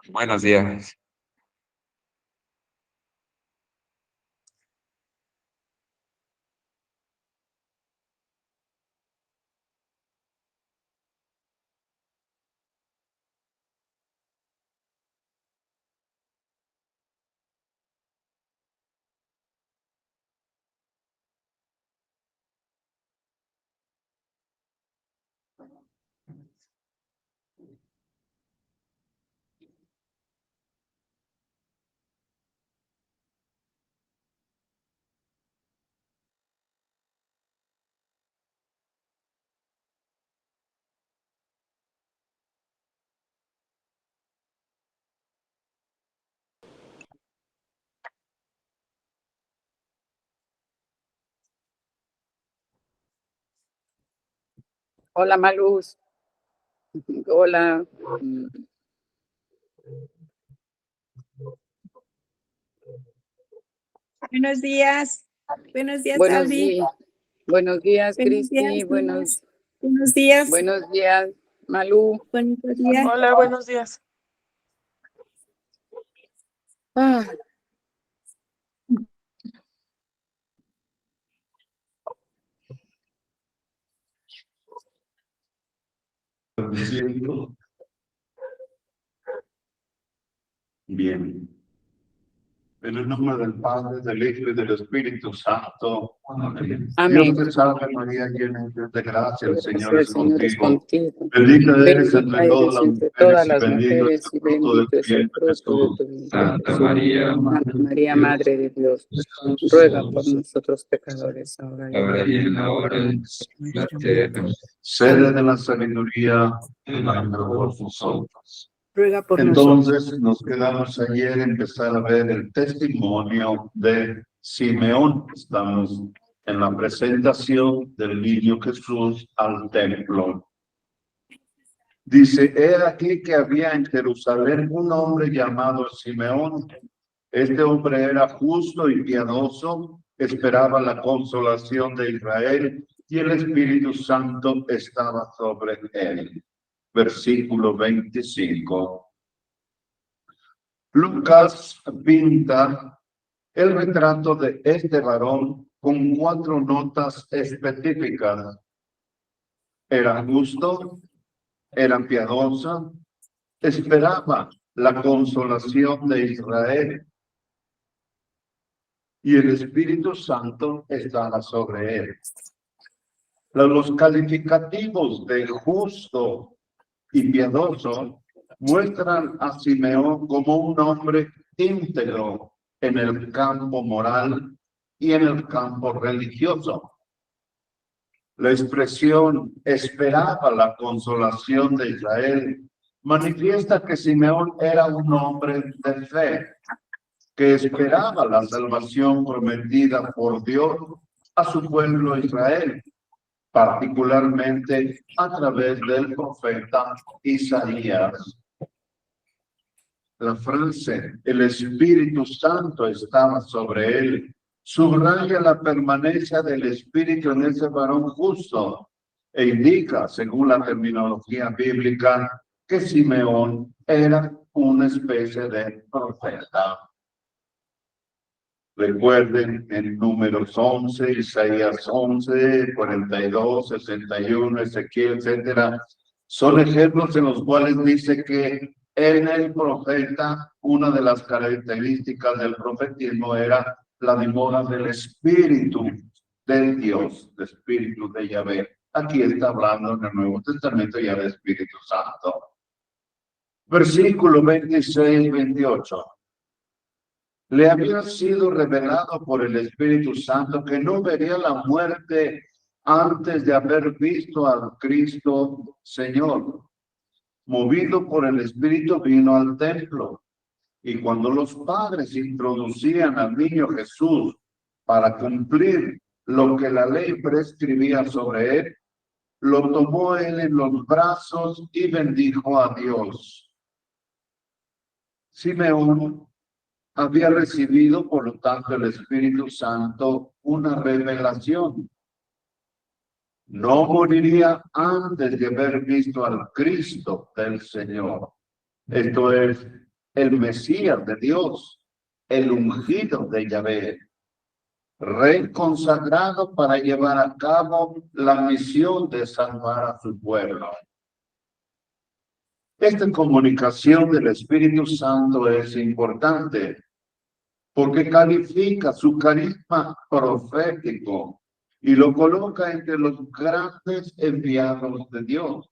Buenos días. Hola, Maluz. Hola. Buenos días. Buenos días, Buenos Albi. días. Buenos días, Buenos Cristi. días, buenos días. Buenos días, Malú. Bonito día. Hola, buenos días. Ah, Bien. En el nombre del Padre, del Hijo y del Espíritu Santo. Amén. Amén. Dios te salve María, llena eres de gracia, el Señor es El Señor es contigo. contigo. Bendita eres Bendita entre eres entre todas las bendito mujeres y bendito es el fruto de tu vientre, Santa Jesús. María, Santa María, Madre de Dios, Jesús. ruega por nosotros pecadores, ahora y en la ahora y en la hora de nuestra muerte. Sede de la sabiduría, ruega por nosotros. ruega por nosotros. Entonces nos quedamos ayer empezar a ver el testimonio de Simeón. Estamos en la presentación del niño Jesús al templo. Dice, he aquí que había en Jerusalén un hombre llamado Simeón. Este hombre era justo y piadoso, esperaba la consolación de Israel y el Espíritu Santo estaba sobre él. Versículo 25. Lucas pinta el retrato de este varón con 4 notas específicas. Era justo, era piadosa, esperaba la consolación de Israel y el Espíritu Santo estaba sobre él. Los calificativos de justo y piadoso muestran a Simeón como un hombre íntegro en el campo moral y en el campo religioso. La expresión esperaba la consolación de Israel manifiesta que Simeón era un hombre de fe, que esperaba la salvación prometida por Dios a su pueblo Israel, particularmente a través del profeta Isaías. La frase, el Espíritu Santo estaba sobre él, subraya la permanencia del Espíritu en ese varón justo e indica, según la terminología bíblica, que Simeón era una especie de profeta. Recuerden en Números 11, Isaías 11, 42, 61, Ezequiel, etcétera. Son ejemplos en los cuales dice que en el profeta, una de las características del profetismo era la demora del Espíritu de Dios, del Espíritu de Yahvé. Aquí está hablando en el Nuevo Testamento ya del Espíritu Santo. Versículo 26, 28. Le había sido revelado por el Espíritu Santo que no vería la muerte antes de haber visto al Cristo Señor. Movido por el Espíritu vino al templo. Y cuando los padres introducían al niño Jesús para cumplir lo que la ley prescribía sobre él, lo tomó él en los brazos y bendijo a Dios. Simeón había recibido, por lo tanto, el Espíritu Santo una revelación. No moriría antes de haber visto al Cristo del Señor. Esto es, el Mesías de Dios, el ungido de Yahvé, rey consagrado para llevar a cabo la misión de salvar a su pueblo. Esta comunicación del Espíritu Santo es importante porque califica su carisma profético y lo coloca entre los grandes enviados de Dios.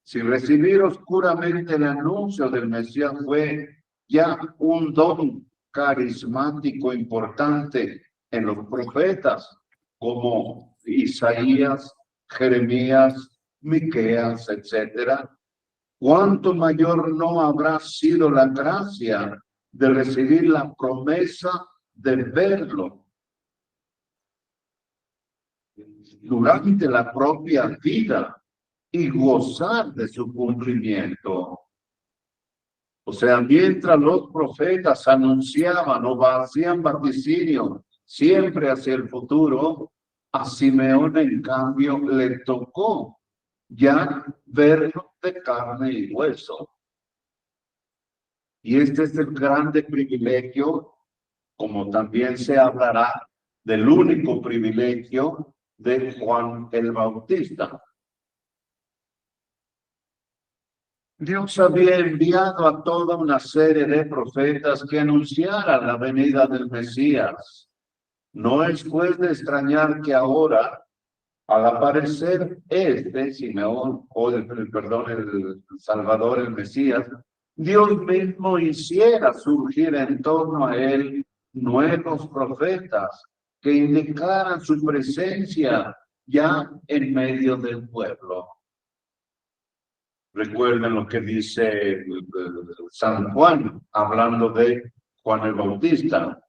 Si recibir oscuramente el anuncio del Mesías fue ya un don carismático importante en los profetas como Isaías, Jeremías, Miqueas, etcétera, ¿cuánto mayor no habrá sido la gracia de recibir la promesa de verlo durante la propia vida y gozar de su cumplimiento? O sea, mientras los profetas anunciaban o hacían vaticinio siempre hacia el futuro, a Simeón en cambio le tocó ya verlo de carne y hueso. Y este es el grande privilegio, como también se hablará del único privilegio de Juan el Bautista. Dios había enviado a toda una serie de profetas que anunciaran la venida del Mesías. No es pues de extrañar que ahora, al aparecer Simeón, el Salvador, el Mesías, Dios mismo hiciera surgir en torno a él nuevos profetas que indicaran su presencia ya en medio del pueblo. Recuerden lo que dice San Juan, hablando de Juan el Bautista.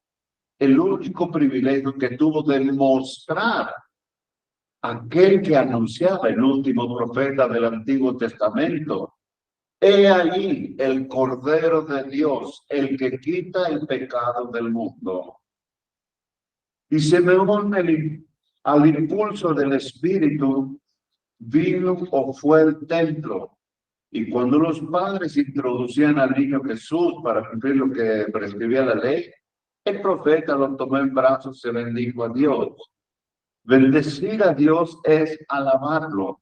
El único privilegio que tuvo de mostrar aquel que anunciaba el último profeta del Antiguo Testamento. He ahí el Cordero de Dios, el que quita el pecado del mundo. Y Simeón, al impulso del Espíritu, vino o fue al templo. Y cuando los padres introducían al niño Jesús para cumplir lo que prescribía la ley, el profeta lo tomó en brazos y se bendijo a Dios. Bendecir a Dios es alabarlo,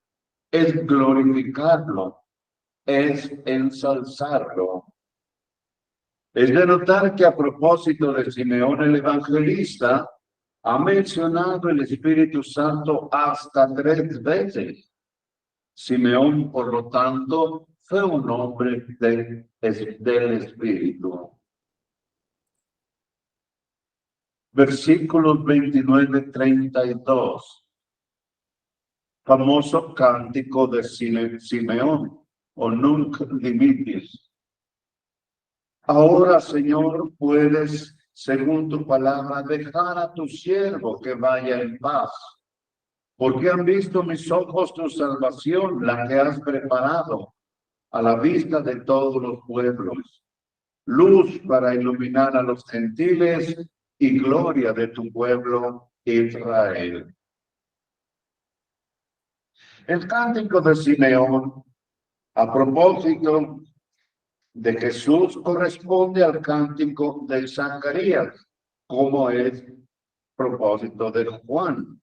es glorificarlo, es ensalzarlo. Es de notar que a propósito de Simeón el Evangelista, ha mencionado el Espíritu Santo hasta 3 veces. Simeón, por lo tanto, fue un hombre del Espíritu. Versículos 29-32. Famoso cántico de Simeón, o Nunc Dimittis. Ahora, Señor, puedes, según tu palabra, dejar a tu siervo que vaya en paz, porque han visto mis ojos tu salvación, la que has preparado a la vista de todos los pueblos, luz para iluminar a los gentiles y gloria de tu pueblo Israel. El cántico de Simeón, a propósito de Jesús, corresponde al cántico de Zacarías, como es propósito de Juan.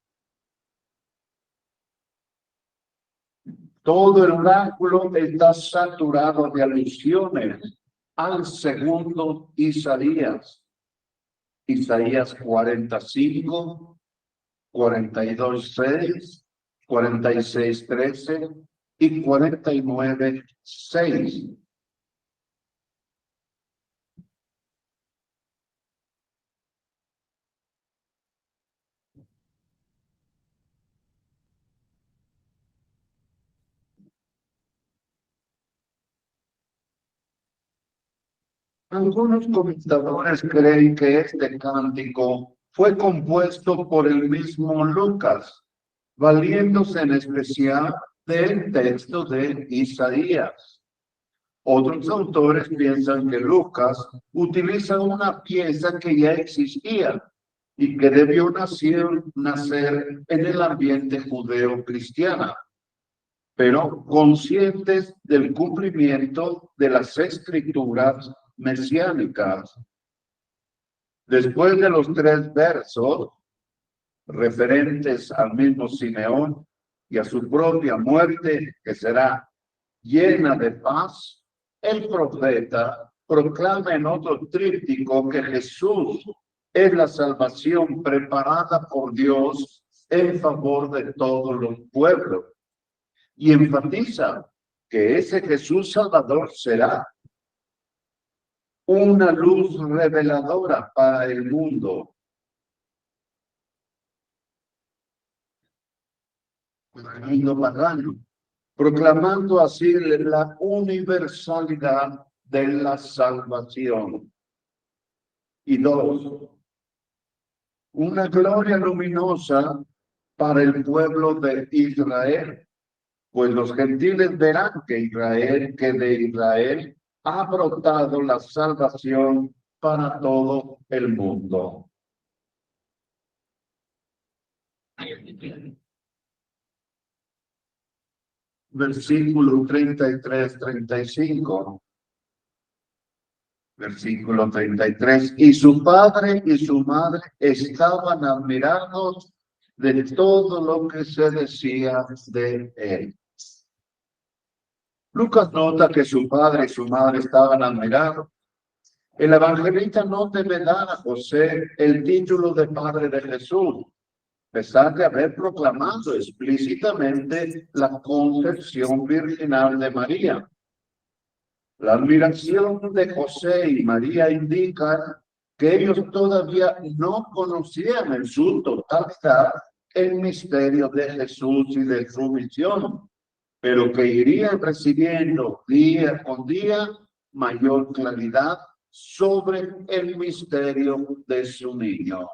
Todo el oráculo está saturado de alusiones al segundo Isaías. Isaías 45, 42:6, 46:13 y 49:6. Algunos comentadores creen que este cántico fue compuesto por el mismo Lucas, valiéndose en especial del texto de Isaías. Otros autores piensan que Lucas utiliza una pieza que ya existía y que debió nacer en el ambiente judeo-cristiano. pero conscientes del cumplimiento de las escrituras mesiánicas. Después de los 3 versos referentes al mismo Simeón y a su propia muerte, que será llena de paz, el profeta proclama en otro tríptico que Jesús es la salvación preparada por Dios en favor de todos los pueblos. Y enfatiza que ese Jesús Salvador será una luz reveladora para el mundo. El mundo pagano, proclamando así la universalidad de la salvación. Y 2, una gloria luminosa para el pueblo de Israel, pues los gentiles verán que de Israel ha brotado la salvación para todo el mundo. Versículo 33-35. Versículo 33. Y su padre y su madre estaban admirados de todo lo que se decía de él. Lucas nota que su padre y su madre estaban admirados. El evangelista no debe dar a José el título de padre de Jesús, a pesar de haber proclamado explícitamente la concepción virginal de María. La admiración de José y María indica que ellos todavía no conocían en su totalidad el misterio de Jesús y de su misión, pero que irían recibiendo día con día mayor claridad sobre el misterio de su niño.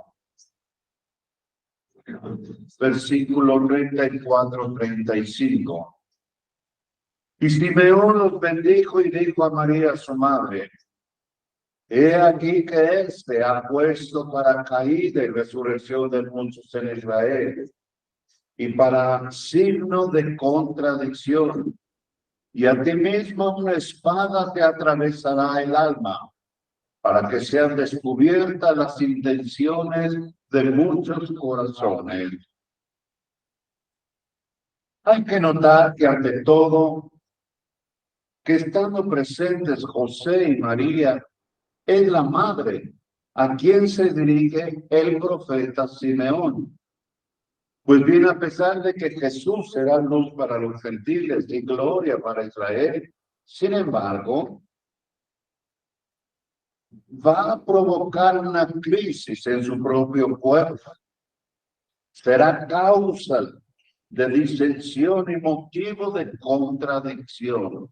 Versículo 34-35. Y Simeón los bendijo y dijo a María su madre: he aquí que éste ha puesto para caída y resurrección de muchos en Israel, y para signo de contradicción, y a ti mismo una espada te atravesará el alma, para que sean descubiertas las intenciones de muchos corazones. Hay que notar que ante todo, que estando presentes José y María, es la madre a quien se dirige el profeta Simeón. Pues bien, a pesar de que Jesús será luz para los gentiles y gloria para Israel, sin embargo, va a provocar una crisis en su propio pueblo. Será causa de disensión y motivo de contradicción.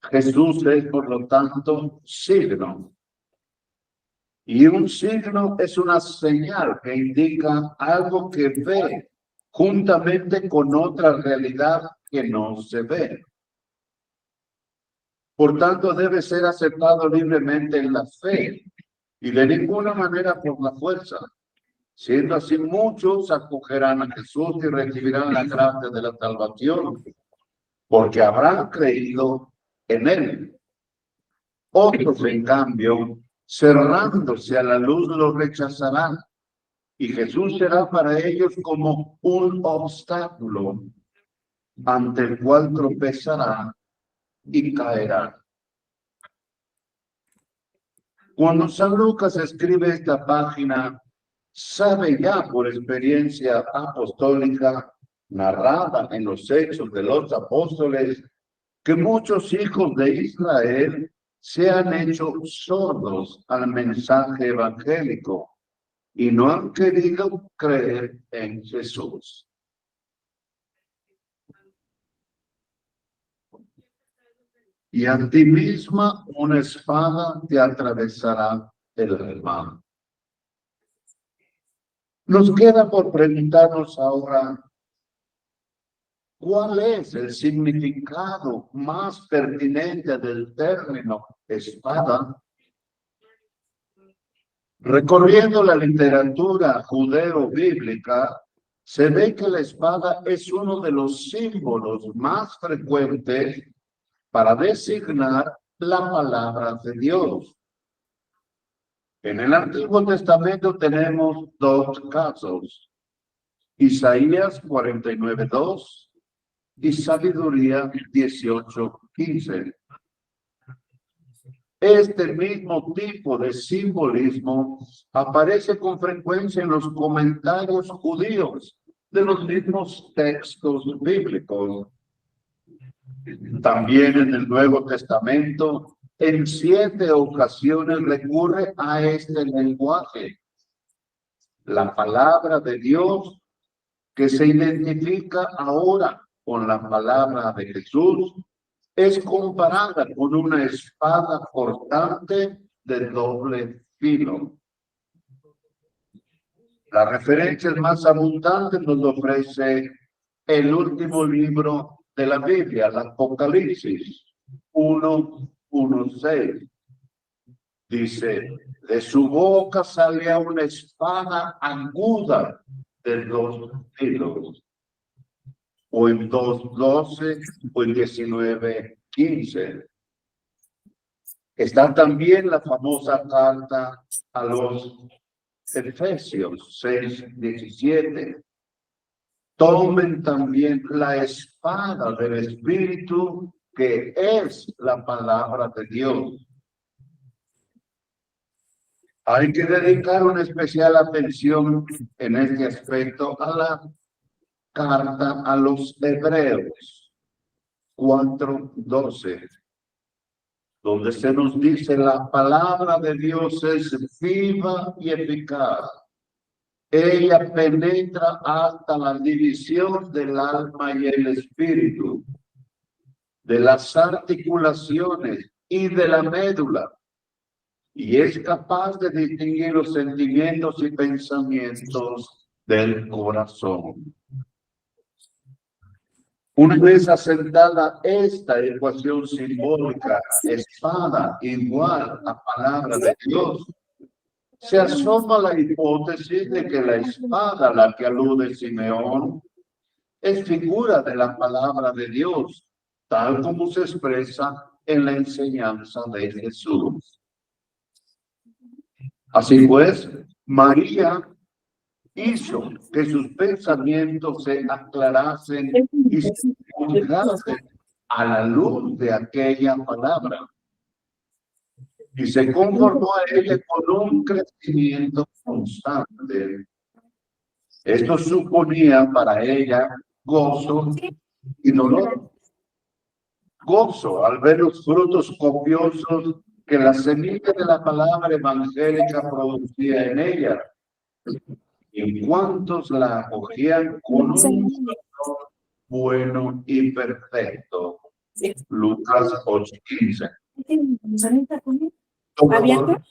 Jesús es, por lo tanto, signo. Y un signo es una señal que indica algo que ve juntamente con otra realidad que no se ve. Por tanto, debe ser aceptado libremente en la fe y de ninguna manera por la fuerza. Siendo así, muchos acogerán a Jesús y recibirán la gracia de la salvación, porque habrán creído en él. Otros, en cambio, cerrándose a la luz, lo rechazarán, y Jesús será para ellos como un obstáculo ante el cual tropezarán y caerán. Cuando San Lucas escribe esta página, sabe ya por experiencia apostólica narrada en los Hechos de los Apóstoles que muchos hijos de Israel se han hecho sordos al mensaje evangélico y no han querido creer en Jesús. Y a ti misma una espada te atravesará el alma. Nos queda por preguntarnos ahora, ¿cuál es el significado más pertinente del término espada? Recorriendo la literatura judeo-bíblica, se ve que la espada es uno de los símbolos más frecuentes para designar la palabra de Dios. En el Antiguo Testamento tenemos dos casos: Isaías 49:2 y Sabiduría 18:15. Este mismo tipo de simbolismo aparece con frecuencia en los comentarios judíos de los mismos textos bíblicos. También en el Nuevo Testamento, en 7 ocasiones recurre a este lenguaje. La palabra de Dios, que se identifica ahora con la palabra de Jesús, es comparada con una espada cortante de doble filo. Las referencias más abundantes nos lo ofrece el último libro de la Biblia, el Apocalipsis 1:6. Dice: de su boca salía una espada aguda de 2 filos. O en 2:12 o en 19:15. Está también la famosa carta a los Efesios 6:17. Tomen también la espada del Espíritu, que es la palabra de Dios. Hay que dedicar una especial atención en este aspecto a la carta a los Hebreos 4:12, donde se nos dice: la palabra de Dios es viva y eficaz. Ella penetra hasta la división del alma y el espíritu, de las articulaciones y de la médula, y es capaz de distinguir los sentimientos y pensamientos del corazón. Una vez asentada esta ecuación simbólica, espada igual a palabra de Dios, se asoma la hipótesis de que la espada a la que alude Simeón es figura de la palabra de Dios, tal como se expresa en la enseñanza de Jesús. Así pues, María hizo que sus pensamientos se aclarasen y se juzgasen a la luz de aquella palabra, y se conformó a ella con un crecimiento constante. Esto suponía para ella gozo y dolor. Gozo al ver los frutos copiosos que la semilla de la palabra evangélica producía en ella, en cuantos la acogían con un dolor bueno y perfecto. Lucas 8:15. ¿Abierto?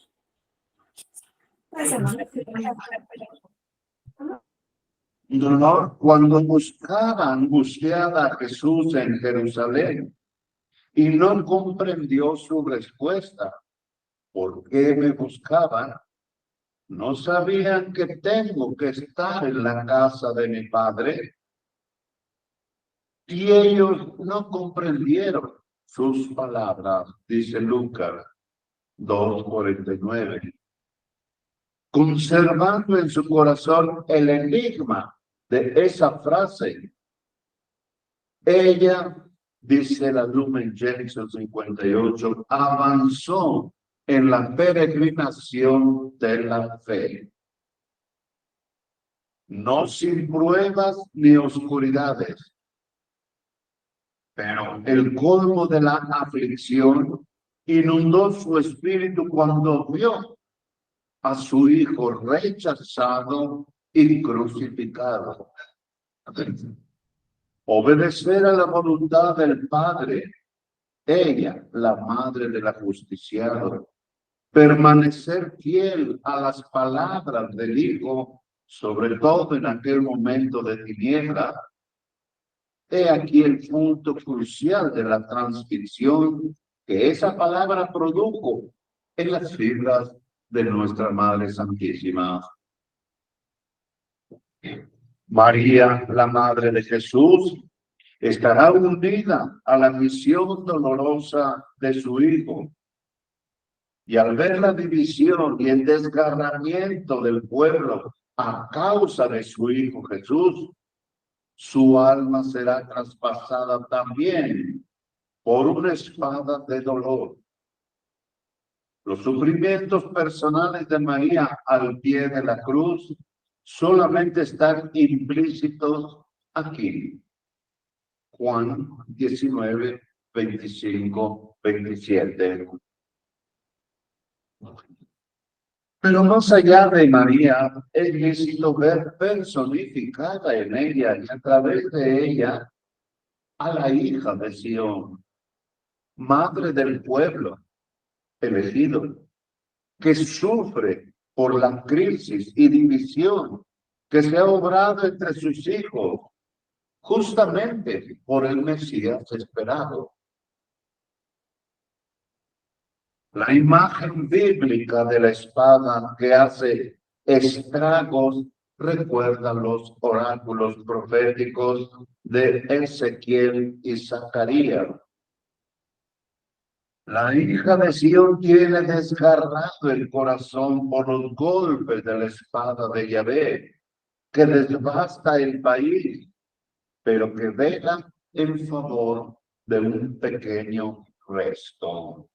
Dolor cuando buscaba angustiada a Jesús en Jerusalén y no comprendió su respuesta. ¿Por qué me buscaban? ¿No sabían que tengo que estar en la casa de mi padre? Y ellos no comprendieron sus palabras, dice Lucas 2:49. Conservando en su corazón el enigma de esa frase, ella, dice la Lumen Gentium 58, avanzó en la peregrinación de la fe, no sin pruebas ni oscuridades, pero el colmo de la aflicción inundó su espíritu cuando vio a su hijo rechazado y crucificado. Obedecer a la voluntad del Padre, ella, la madre del ajusticiado, permanecer fiel a las palabras del Hijo, sobre todo en aquel momento de tiniebla. He aquí el punto crucial de la transcripción que esa palabra produjo en las fibras de nuestra Madre Santísima. María, la madre de Jesús, estará unida a la misión dolorosa de su Hijo. Y al ver la división y el desgarramiento del pueblo a causa de su Hijo Jesús, su alma será traspasada también por una espada de dolor. Los sufrimientos personales de María al pie de la cruz solamente están implícitos aquí. Juan 19, 25, 27. Pero más allá de María, es lícito ver personificada en ella y a través de ella a la hija de Sión, madre del pueblo elegido, que sufre por la crisis y división que se ha obrado entre sus hijos, justamente por el Mesías esperado. La imagen bíblica de la espada que hace estragos recuerda los oráculos proféticos de Ezequiel y Zacarías. La hija de Sión tiene desgarrado el corazón por los golpes de la espada de Yahvé, que devasta el país, pero que vela en favor de un pequeño resto.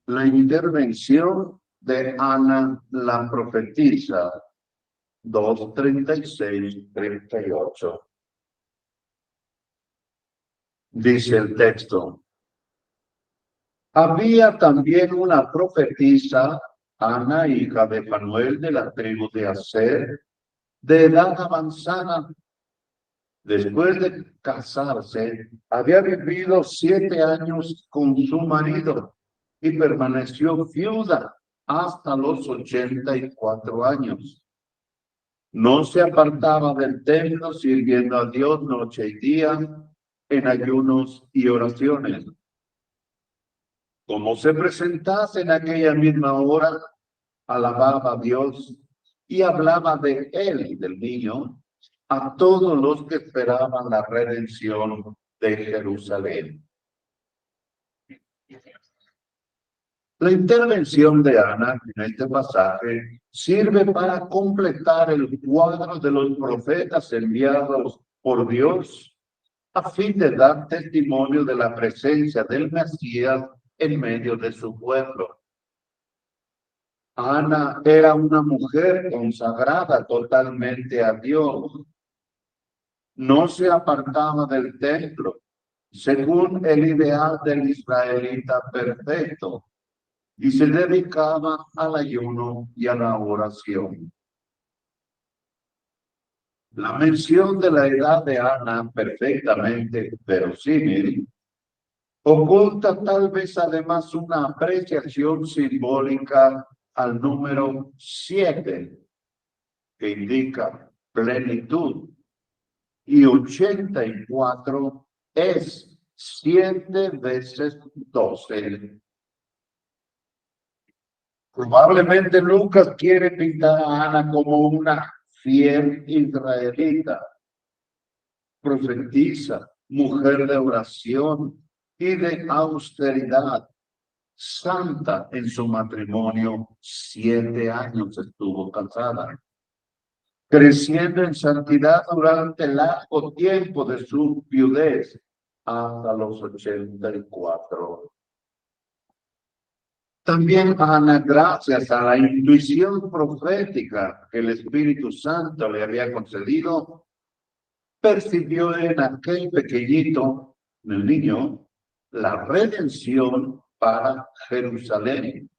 La intervención de Ana la profetisa, 2:36-38. Dice el texto: había también una profetisa, Ana, hija de Fanuel, de la tribu de Aser, de edad avanzada. Después de casarse, había vivido 7 años con su marido y permaneció viuda hasta los 84 años. No se apartaba del templo, sirviendo a Dios noche y día en ayunos y oraciones. Como se presentase en aquella misma hora, alababa a Dios y hablaba de él, del niño, a todos los que esperaban la redención de Jerusalén. La intervención de Ana en este pasaje sirve para completar el cuadro de los profetas enviados por Dios a fin de dar testimonio de la presencia del Mesías en medio de su pueblo. Ana era una mujer consagrada totalmente a Dios. No se apartaba del templo, según el ideal del israelita perfecto, y se dedicaba al ayuno y a la oración. La mención de la edad de Ana, perfectamente verosímil, oculta tal vez además una apreciación simbólica al número 7, que indica plenitud, y 84 es 7 veces 12. Probablemente Lucas quiere pintar a Ana como una fiel israelita, profetisa, mujer de oración y de austeridad, santa en su matrimonio. 7 años estuvo casada, creciendo en santidad durante el largo tiempo de su viudez hasta los 84. También Ana, gracias a la intuición profética que el Espíritu Santo le había concedido, percibió en aquel pequeñito, el niño, la redención para Jerusalén.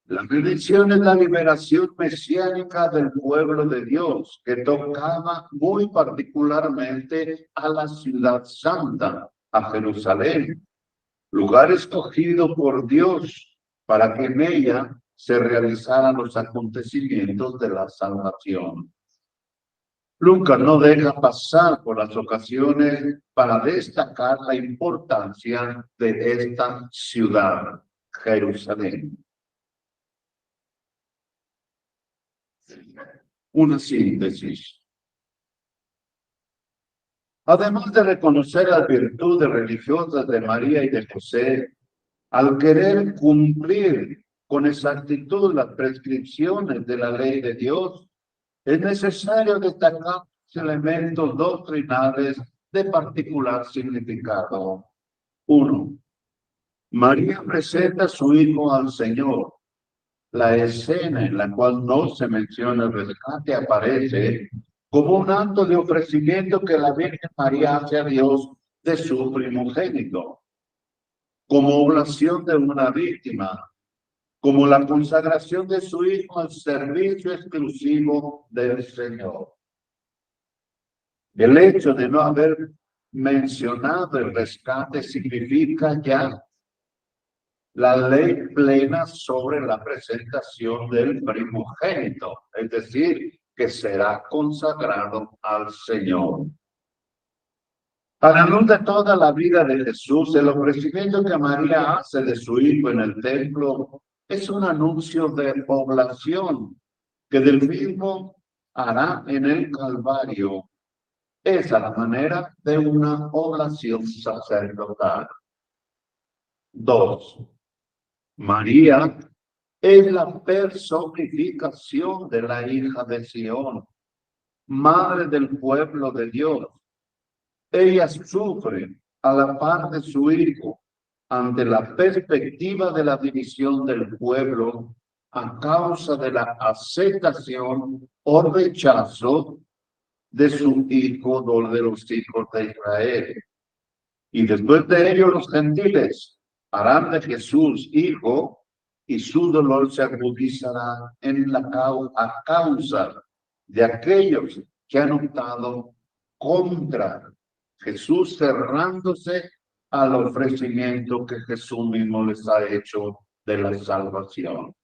La redención es la liberación mesiánica del pueblo de Dios, que tocaba muy particularmente a la ciudad santa, a Jerusalén, lugar escogido por Dios para que en ella se realizaran los acontecimientos de la salvación. Lucas no deja pasar por las ocasiones para destacar la importancia de esta ciudad, Jerusalén. una síntesis. Además de reconocer las virtudes religiosas de María y de José, al querer cumplir con exactitud las prescripciones de la ley de Dios, es necesario destacar los elementos doctrinales de particular significado. 1. María presenta a su hijo al Señor. La escena en la cual no se menciona el rescate aparece como un acto de ofrecimiento que la Virgen María hace a Dios de su primogénito, como oblación de una víctima, como la consagración de su hijo al servicio exclusivo del Señor. El hecho de no haber mencionado el rescate significa ya la ley plena sobre la presentación del primogénito, es decir, que será consagrado al Señor. A la luz de toda la vida de Jesús, el ofrecimiento que María hace de su hijo en el templo es un anuncio de oblación que del mismo hará en el Calvario. Es a la manera de una oblación sacerdotal. 2. María es la personificación de la hija de Sión, madre del pueblo de Dios. Ella sufre a la par de su hijo ante la perspectiva de la división del pueblo a causa de la aceptación o rechazo de su hijo, de los hijos de Israel. Y después de ello los gentiles harán de Jesús hijo y su dolor se agudizará a causa de aquellos que han optado contra Jesús, cerrándose al ofrecimiento que Jesús mismo les ha hecho de la salvación.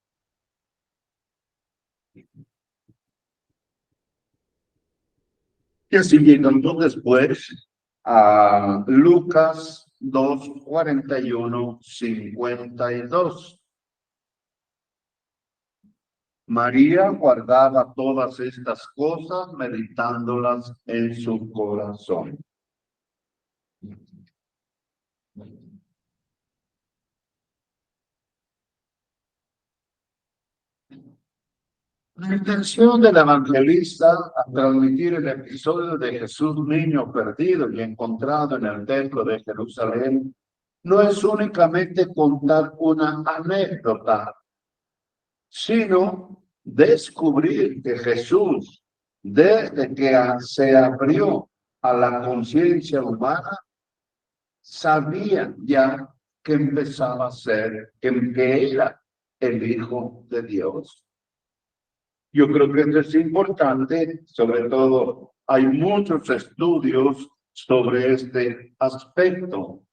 Y así llegando después a Lucas 2, 41, 52. María guardaba todas estas cosas, meditándolas en su corazón. La intención del evangelista al transmitir el episodio de Jesús niño perdido y encontrado en el templo de Jerusalén no es únicamente contar una anécdota, sino descubrir que Jesús, desde que se abrió a la conciencia humana, sabía ya que empezaba a ser, que era el Hijo de Dios. Yo creo que esto es importante, sobre todo hay muchos estudios sobre este aspecto.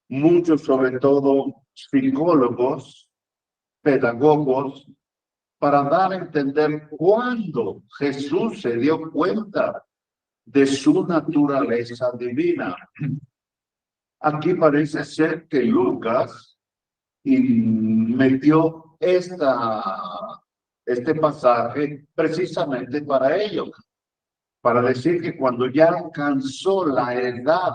Muchos, sobre todo psicólogos, pedagogos, para dar a entender cuándo Jesús se dio cuenta de su naturaleza divina. Aquí parece ser que Lucas metió este pasaje precisamente para ello, para decir que cuando ya alcanzó la edad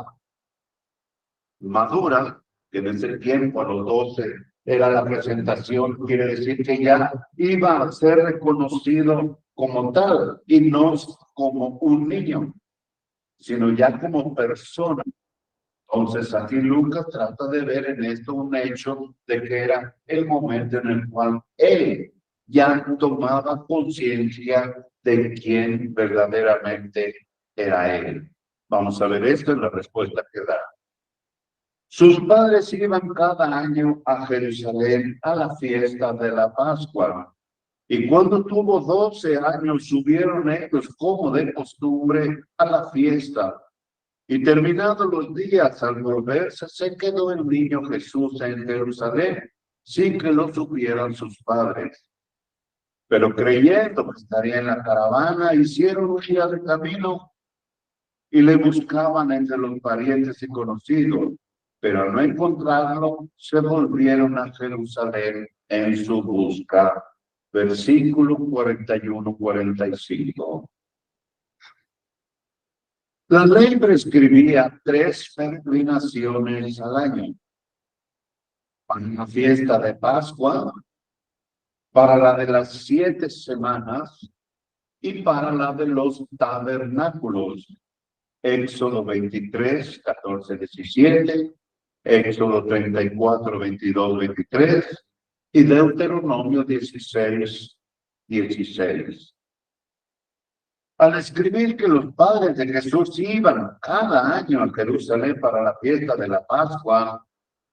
madura, que en ese tiempo a los 12 era la presentación, quiere decir que ya iba a ser reconocido como tal y no como un niño, sino ya como persona. Entonces aquí Lucas trata de ver en esto un hecho de que era el momento en el cual él ya tomaba conciencia de quién verdaderamente era él. Vamos a ver esto en la respuesta que da. Sus padres iban cada año a Jerusalén a la fiesta de la Pascua. Y cuando tuvo 12 años, subieron ellos como de costumbre a la fiesta. Y terminados los días, al volverse, se quedó el niño Jesús en Jerusalén, sin que lo supieran sus padres. Pero creyendo que estaría en la caravana, hicieron un día de camino y le buscaban entre los parientes y conocidos. Pero al no encontrarlo, se volvieron a Jerusalén en su busca. versículo 41-45. La ley prescribía 3 peregrinaciones al año: para la fiesta de Pascua, para la de las 7 semanas y para la de los tabernáculos. Éxodo 23, 14, 17, Éxodo 34, 22, 23 y Deuteronomio 16, 16. Al escribir que los padres de Jesús iban cada año a Jerusalén para la fiesta de la Pascua,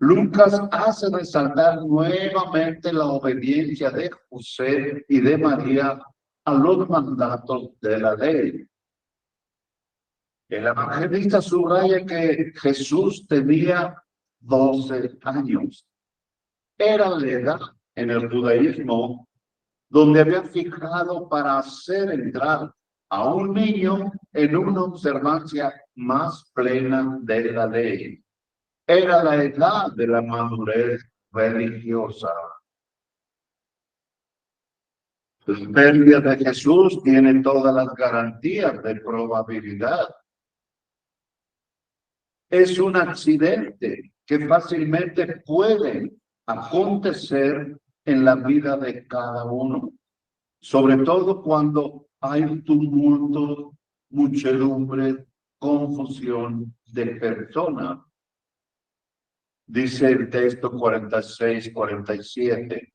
Lucas hace resaltar nuevamente la obediencia de José y de María a los mandatos de la ley. El evangelista subraya que Jesús tenía 12 años. Era la edad en el judaísmo donde habían fijado para hacer entrar a un niño en una observancia más plena de la ley. Era la edad de la madurez religiosa. La pérdida de Jesús tiene todas las garantías de probabilidad. Es un accidente que fácilmente puede acontecer en la vida de cada uno, sobre todo cuando hay tumulto, muchedumbre, confusión de personas. Dice el texto 46-47.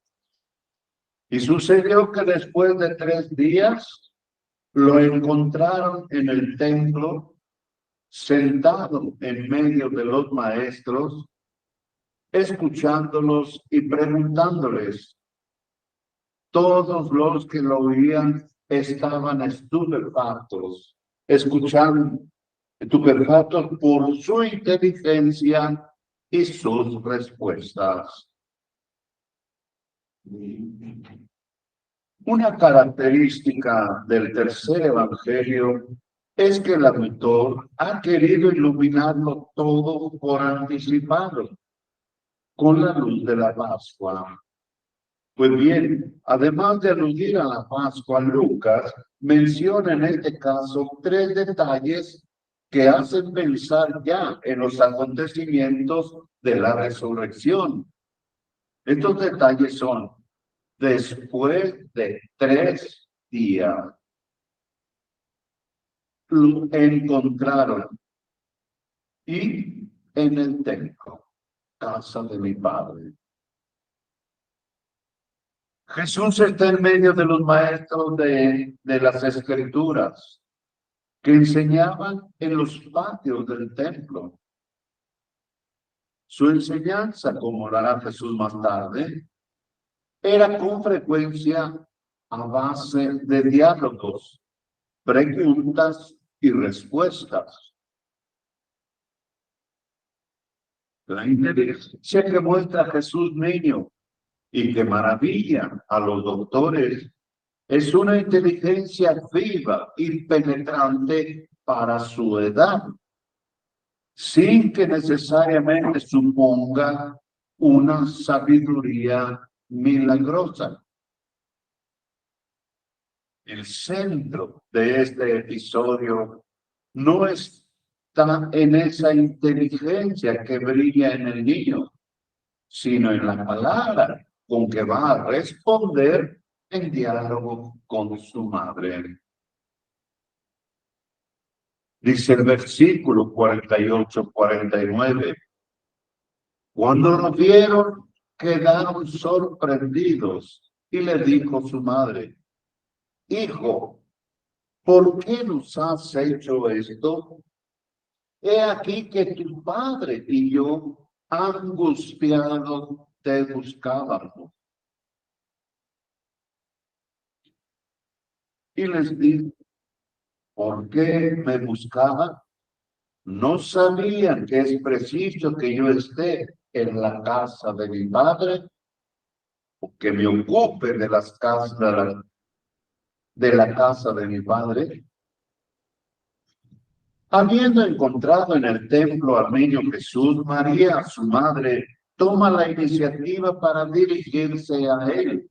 Y sucedió que después de 3 días lo encontraron en el templo, sentado en medio de los maestros, escuchándolos y preguntándoles. Todos los que lo oían estaban estupefactos, estupefactos por su inteligencia y sus respuestas. Una característica del tercer evangelio es que el autor ha querido iluminarlo todo por anticipado, con la luz de la Pascua. Pues bien, además de aludir a la Pascua, Lucas menciona en este caso 3 detalles que hacen pensar ya en los acontecimientos de la resurrección. Estos detalles son: después de 3 días, lo encontraron y en el templo, casa de mi Padre. Jesús está en medio de los maestros de las Escrituras que enseñaban en los patios del templo. Su enseñanza, como lo hará Jesús más tarde, era con frecuencia a base de diálogos, preguntas y respuestas. La inteligencia que muestra Jesús niño y que maravilla a los doctores es una inteligencia viva y penetrante para su edad, sin que necesariamente suponga una sabiduría milagrosa. El centro de este episodio no está en esa inteligencia que brilla en el niño, sino en la palabra con que va a responder en diálogo con su madre. Dice el versículo 48-49. Cuando lo vieron, quedaron sorprendidos y le dijo su madre: Hijo, ¿por qué nos has hecho esto? He aquí que tu padre y yo, angustiados, te buscábamos. Y les dijo: ¿por qué me buscaban? ¿No sabían que es preciso que yo esté en la casa de mi padre? ¿O que me ocupe de las casas de la casa de mi padre? Habiendo encontrado en el templo al niño Jesús, María, su madre, toma la iniciativa para dirigirse a él.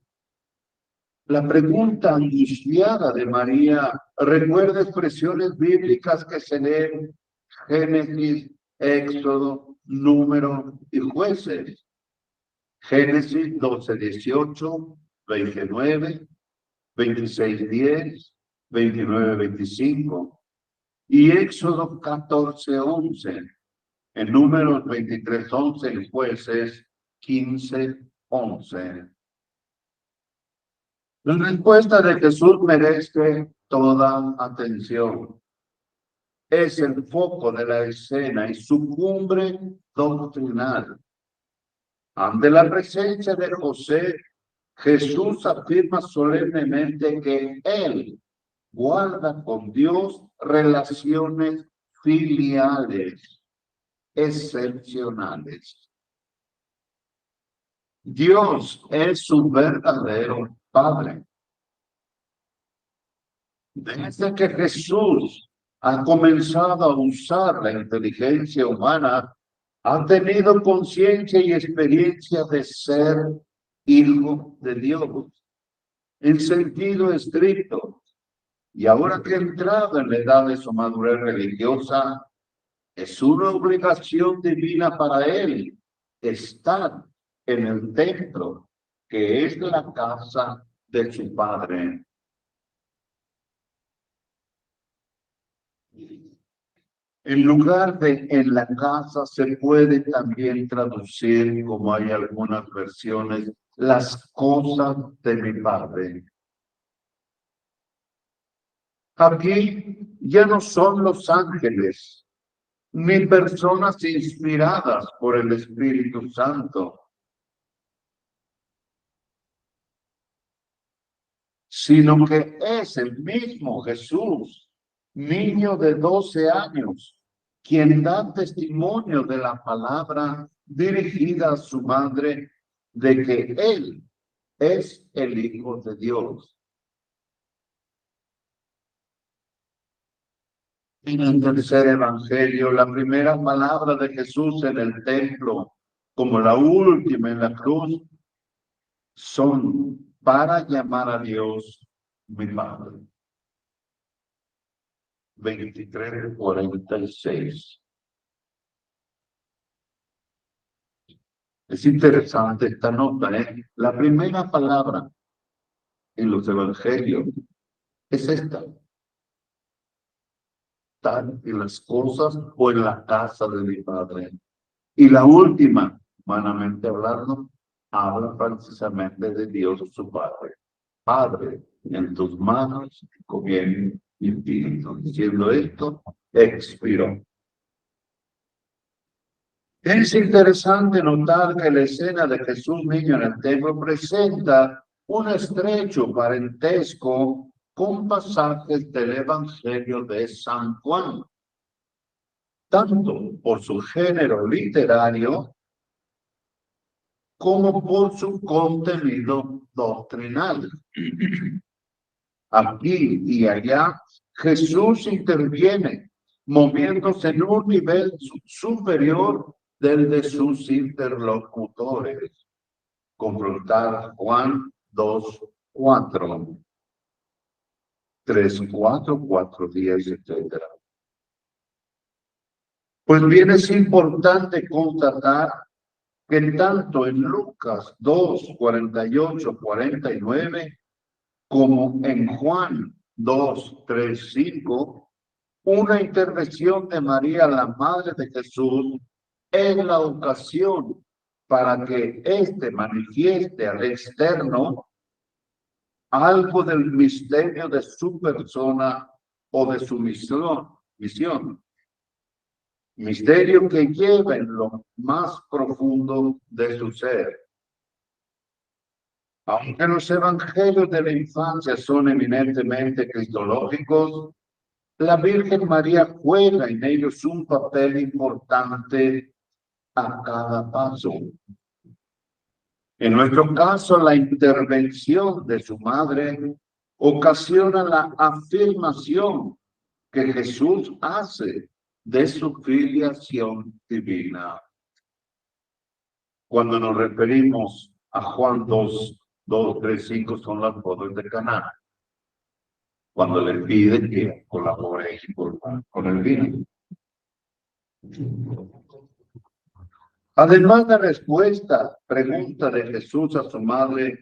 La pregunta angustiada de María recuerda expresiones bíblicas que se leen Génesis, Éxodo, Número y Jueces. Génesis 12:18, 29, 26:10, 29:25 y Éxodo 14:11. En Números 23:11 y Jueces 15:11. La respuesta de Jesús merece toda atención. Es el foco de la escena y su cumbre doctrinal. Ante la presencia de José, Jesús afirma solemnemente que él guarda con Dios relaciones filiales excepcionales. Dios es su verdadero Padre. Desde que Jesús ha comenzado a usar la inteligencia humana, ha tenido conciencia y experiencia de ser hijo de Dios, en sentido estricto. Y ahora que ha entrado en la edad de su madurez religiosa, es una obligación divina para él estar en el templo, que es la casa de su Padre. En lugar de en la casa se puede también traducir, como hay algunas versiones, las cosas de mi Padre. Aquí ya no son los ángeles, ni personas inspiradas por el Espíritu Santo, sino que es el mismo Jesús, niño de 12 años, quien da testimonio de la palabra dirigida a su madre de que él es el Hijo de Dios. En el tercer evangelio, la primera palabra de Jesús en el templo, como la última en la cruz, son para llamar a Dios mi Padre. 23:46. Es interesante esta nota, ¿eh? La primera palabra en los evangelios es esta. Estar en las cosas o en la casa de mi Padre. Y la última, humanamente hablando, habla precisamente de Dios su Padre. Padre, en tus manos conviene mi espíritu. Diciendo esto, expiró. Es interesante notar que la escena de Jesús niño en el templo presenta un estrecho parentesco con pasajes del Evangelio de San Juan, tanto por su género literario como por su contenido doctrinal. Aquí y allá, Jesús interviene, moviéndose en un nivel superior del de sus interlocutores. Confrontar Juan 2:4, 3:4, 4:10, etc. Pues bien, es importante constatar que tanto en Lucas 2:48, 49, como en Juan 2:3-5, una intervención de María, la madre de Jesús, es la ocasión para que éste manifieste al externo algo del misterio de su persona o de su misión. Misterio que lleva en lo más profundo de su ser. Aunque los evangelios de la infancia son eminentemente cristológicos, la Virgen María juega en ellos un papel importante a cada paso. En nuestro caso, la intervención de su madre ocasiona la afirmación que Jesús hace de su filiación divina. Cuando nos referimos a Juan 2, 2, 3, 5 son las bodas de Caná. Cuando le pide que colabore con el vino. Además, la respuesta, pregunta de Jesús a su madre,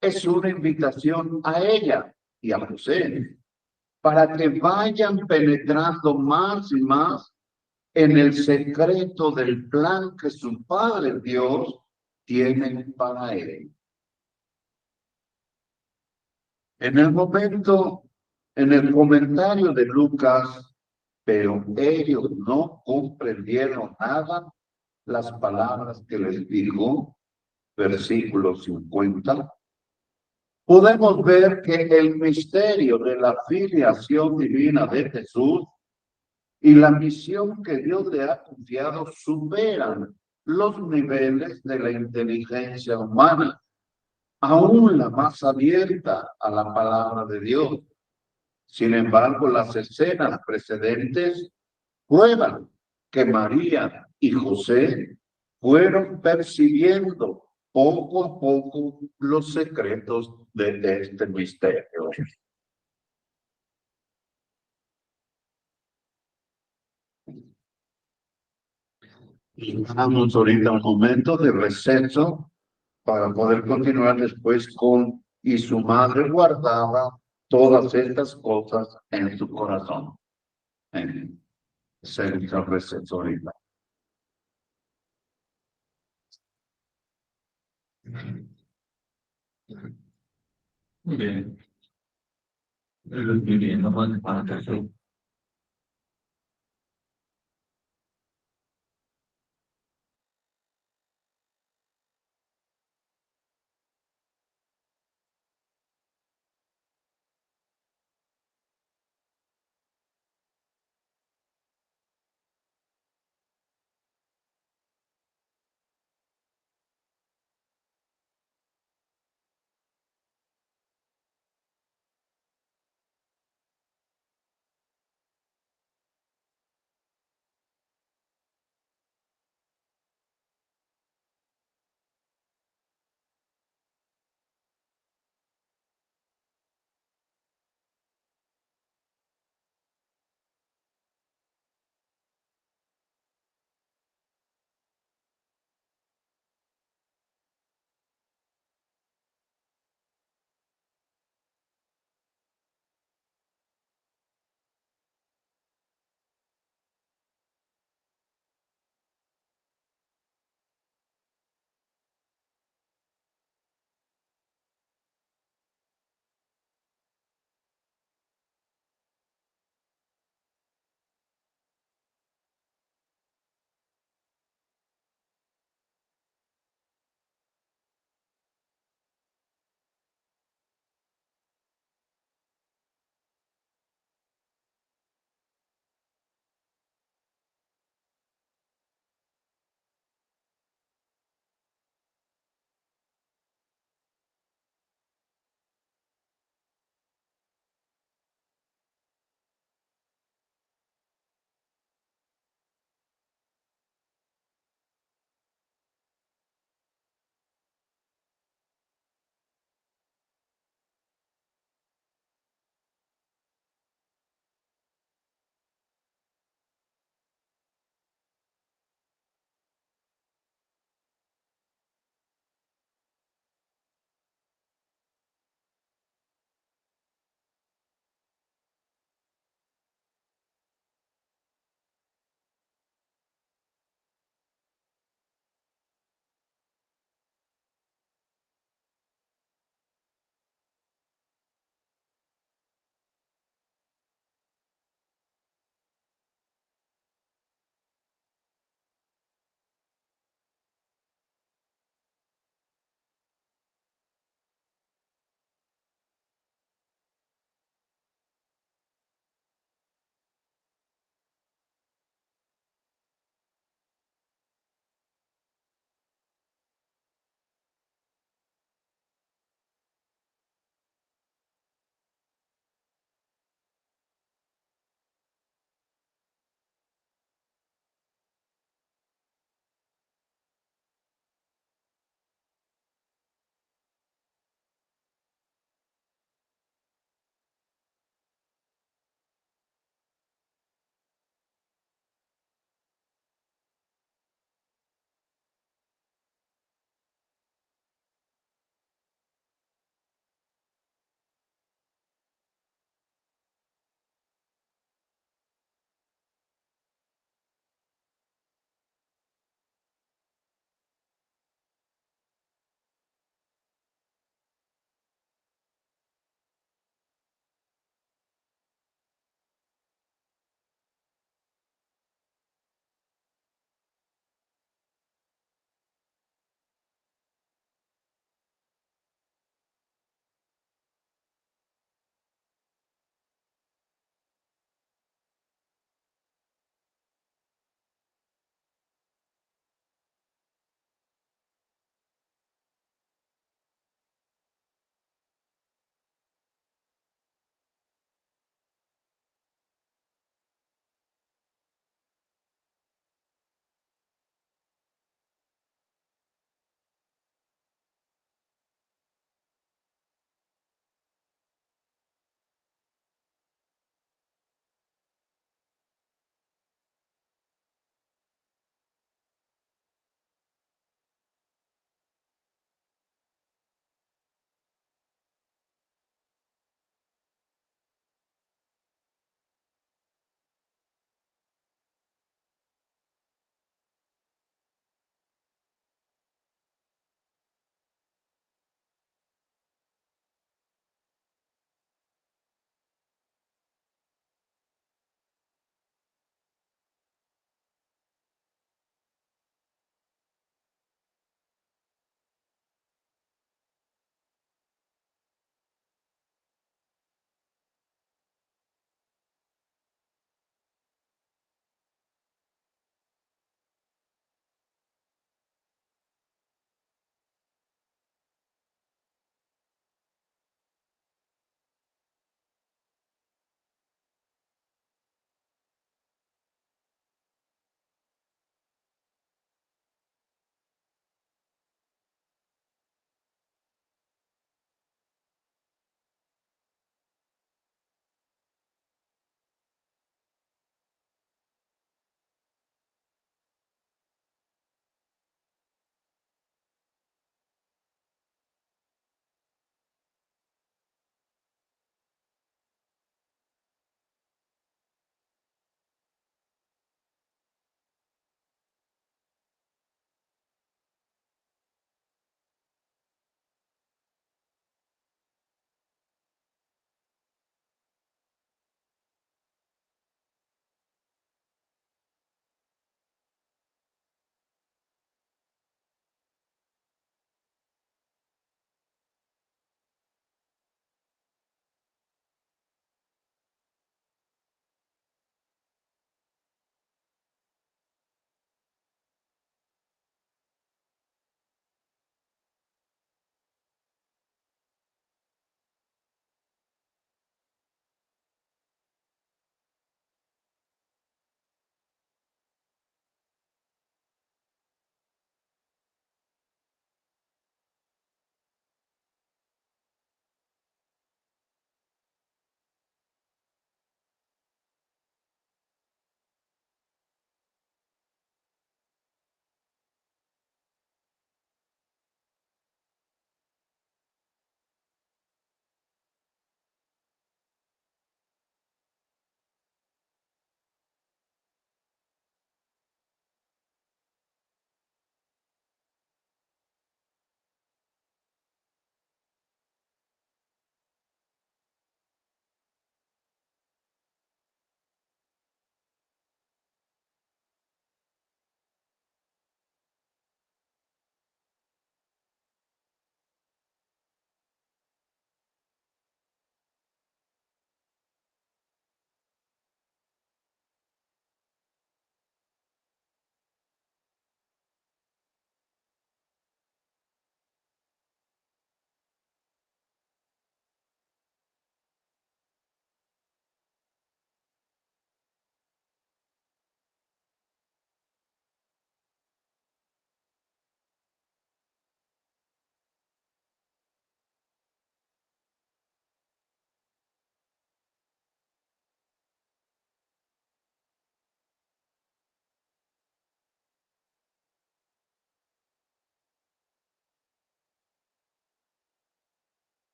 es una invitación a ella y a José para que vayan penetrando más y más en el secreto del plan que su Padre Dios tiene para él. En el momento, en el comentario de Lucas, pero ellos no comprendieron nada las palabras que les dijo, versículo 50, podemos ver que el misterio de la filiación divina de Jesús y la misión que Dios le ha confiado superan los niveles de la inteligencia humana, aún la más abierta a la palabra de Dios. Sin embargo, las escenas precedentes prueban que María y José fueron percibiendo poco a poco los secretos de este misterio. Y damos ahorita un momento de receso para poder continuar después con y su madre guardaba todas estas cosas en su corazón. Se hizo receso ahorita. Muy bien. Muy bien, vamos a hacer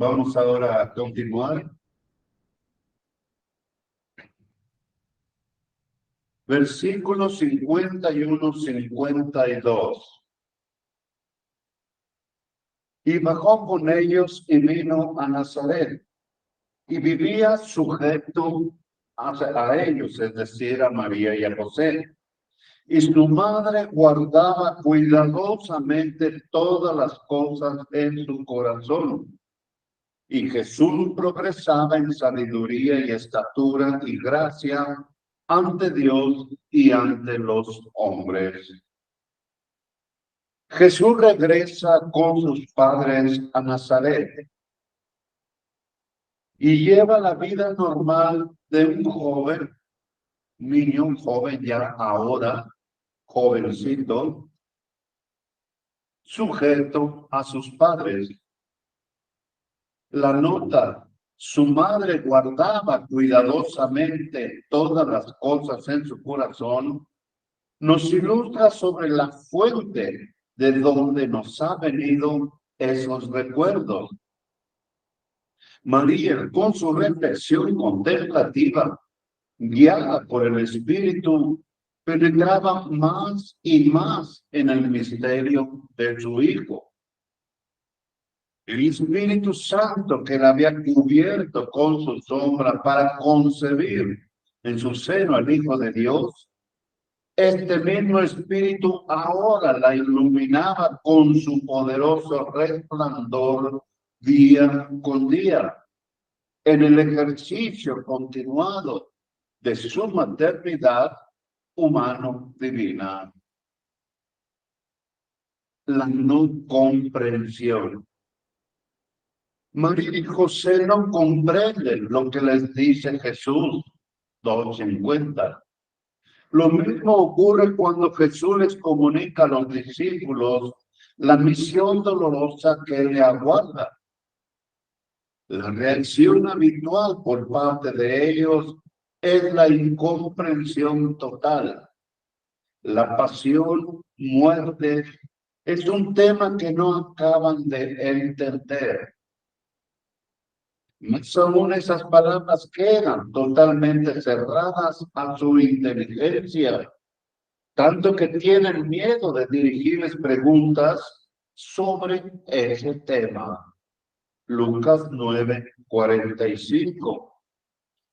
Vamos ahora a continuar. Versículos 51, 52. Y bajó con ellos y vino a Nazaret, y vivía sujeto a ellos, es decir, a María y a José. Y su madre guardaba cuidadosamente todas las cosas en su corazón. Y Jesús progresaba en sabiduría y estatura y gracia ante Dios y ante los hombres. Jesús regresa con sus padres a Nazaret y lleva la vida normal de un joven, niño, un joven ya ahora, jovencito, sujeto a sus padres. La nota, su madre guardaba cuidadosamente todas las cosas en su corazón, nos ilustra sobre la fuente de donde nos ha venido esos recuerdos. María, con su reflexión contemplativa, guiada por el Espíritu, penetraba más y más en el misterio de su Hijo. El Espíritu Santo que la había cubierto con su sombra para concebir en su seno al Hijo de Dios, este mismo Espíritu ahora la iluminaba con su poderoso resplandor día con día, en el ejercicio continuado de su maternidad humano-divina. La no comprensión. María y José no comprenden lo que les dice Jesús, 2:50. Lo mismo ocurre cuando Jesús les comunica a los discípulos la misión dolorosa que le aguarda. La reacción habitual por parte de ellos es la incomprensión total. La pasión, muerte, es un tema que no acaban de entender. Más aún esas palabras quedan totalmente cerradas a su inteligencia, tanto que tienen miedo de dirigirles preguntas sobre ese tema. Lucas 9:45,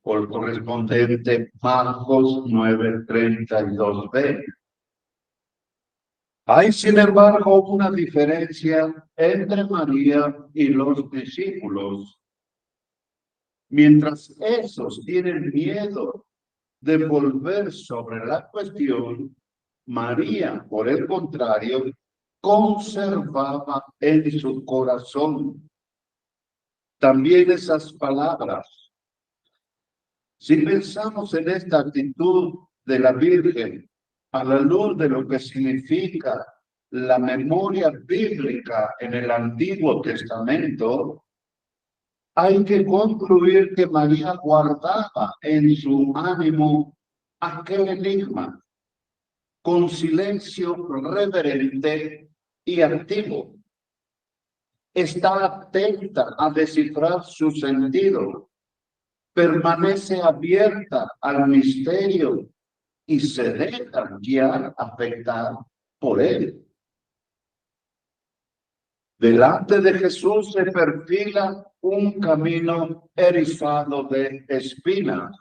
por correspondiente Marcos 9:32b. Hay, sin embargo, una diferencia entre María y los discípulos. Mientras esos tienen miedo de volver sobre la cuestión, María, por el contrario, conservaba en su corazón también esas palabras. Si pensamos en esta actitud de la Virgen a la luz de lo que significa la memoria bíblica en el Antiguo Testamento, hay que concluir que María guardaba en su ánimo aquel enigma con silencio reverente y activo. Está atenta a descifrar su sentido, permanece abierta al misterio y se deja guiar, afectar por él. Delante de Jesús se perfila un camino erizado de espinas.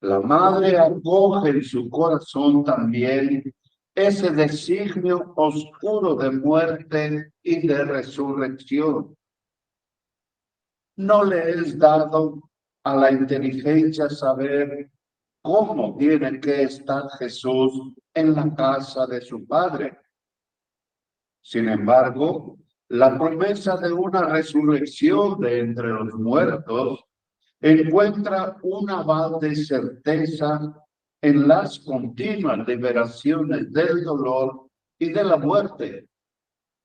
La madre acoge en su corazón también ese designio oscuro de muerte y de resurrección. No le es dado a la inteligencia saber cómo tiene que estar Jesús en la casa de su Padre. Sin embargo, la promesa de una resurrección de entre los muertos encuentra un aval de certeza en las continuas liberaciones del dolor y de la muerte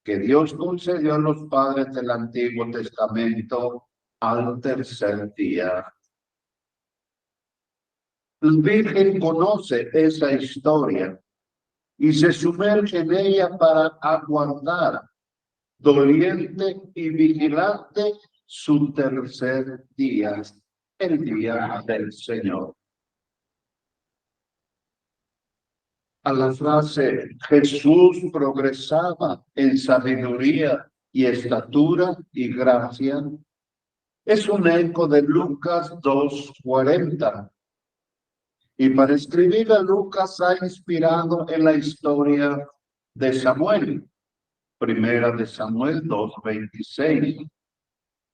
que Dios concedió a los padres del Antiguo Testamento al tercer día. La Virgen conoce esa historia y se sumerge en ella para aguardar doliente y vigilante su tercer día, el día del Señor. A la frase Jesús progresaba en sabiduría y estatura y gracia, es un eco de Lucas 2:40. Y para escribir a Lucas ha inspirado en la historia de Samuel. Primera de Samuel 2:26,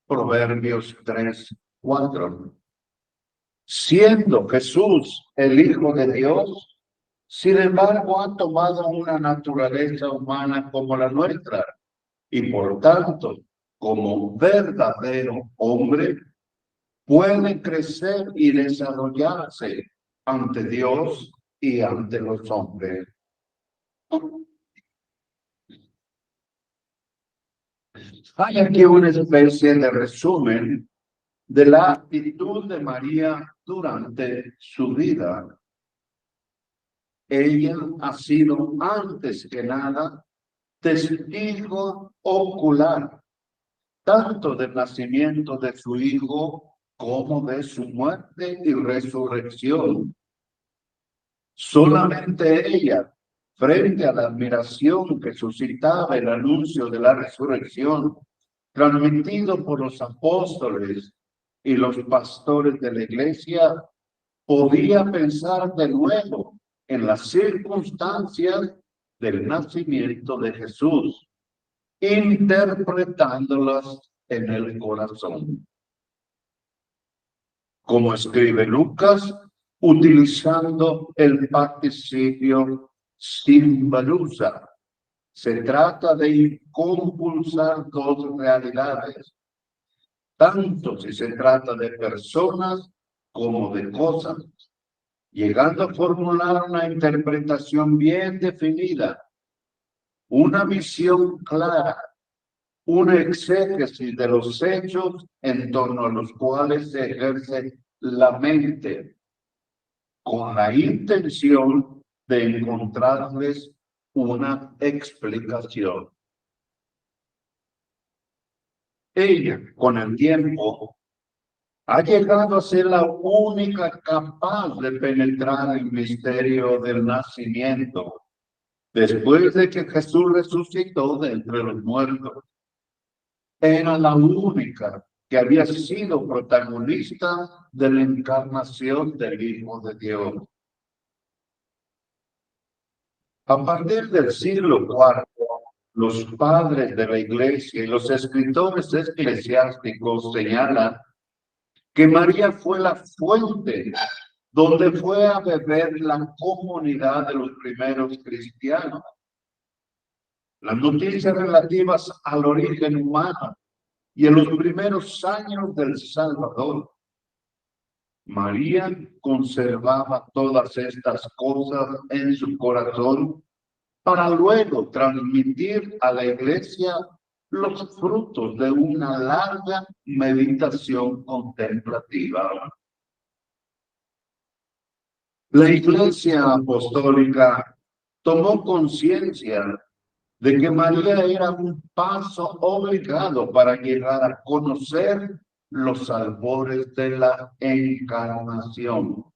Proverbios 3:4. Siendo Jesús el Hijo de Dios, sin embargo ha tomado una naturaleza humana como la nuestra y por tanto, como verdadero hombre, puede crecer y desarrollarse ante Dios y ante los hombres. Hay aquí una especie de resumen de la actitud de María durante su vida. Ella ha sido antes que nada testigo ocular, tanto del nacimiento de su hijo como de su muerte y resurrección. Solamente ella, frente a la admiración que suscitaba el anuncio de la resurrección, transmitido por los apóstoles y los pastores de la iglesia, podía pensar de nuevo en las circunstancias del nacimiento de Jesús, interpretándolas en el corazón. Como escribe Lucas, utilizando el participio simbalusa. Se trata de compulsar dos realidades, tanto si se trata de personas como de cosas, llegando a formular una interpretación bien definida, una visión clara, una exégesis de los hechos en torno a los cuales se ejerce la mente, con la intención de encontrarles una explicación. Ella, con el tiempo, ha llegado a ser la única capaz de penetrar el misterio del nacimiento, después de que Jesús resucitó de entre los muertos. Era la única que había sido protagonista de la encarnación del Hijo de Dios. A partir del siglo IV, los padres de la Iglesia y los escritores eclesiásticos señalan que María fue la fuente donde fue a beber la comunidad de los primeros cristianos. Las noticias relativas al origen humano y en los primeros años del Salvador, María conservaba todas estas cosas en su corazón para luego transmitir a la iglesia los frutos de una larga meditación contemplativa. La iglesia apostólica tomó conciencia de que María era un paso obligado para llegar a conocer los albores de la encarnación.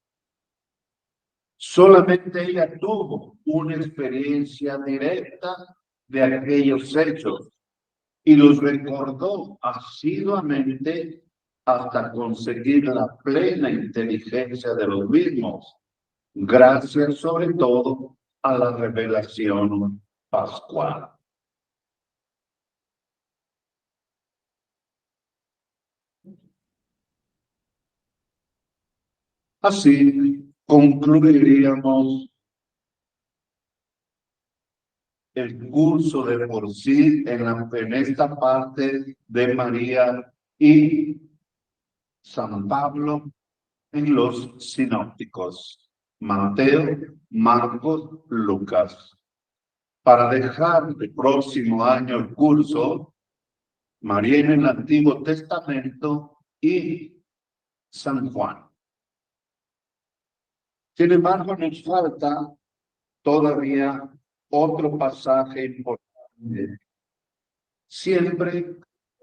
Solamente ella tuvo una experiencia directa de aquellos hechos y los recordó asiduamente hasta conseguir la plena inteligencia de los mismos, gracias sobre todo a la revelación pascual. Así concluiríamos el curso de por sí en esta parte de María y San Pablo en los sinópticos, Mateo, Marcos, Lucas. Para dejar el próximo año el curso, María en el Antiguo Testamento y San Juan. Sin embargo, nos falta todavía otro pasaje importante. siempre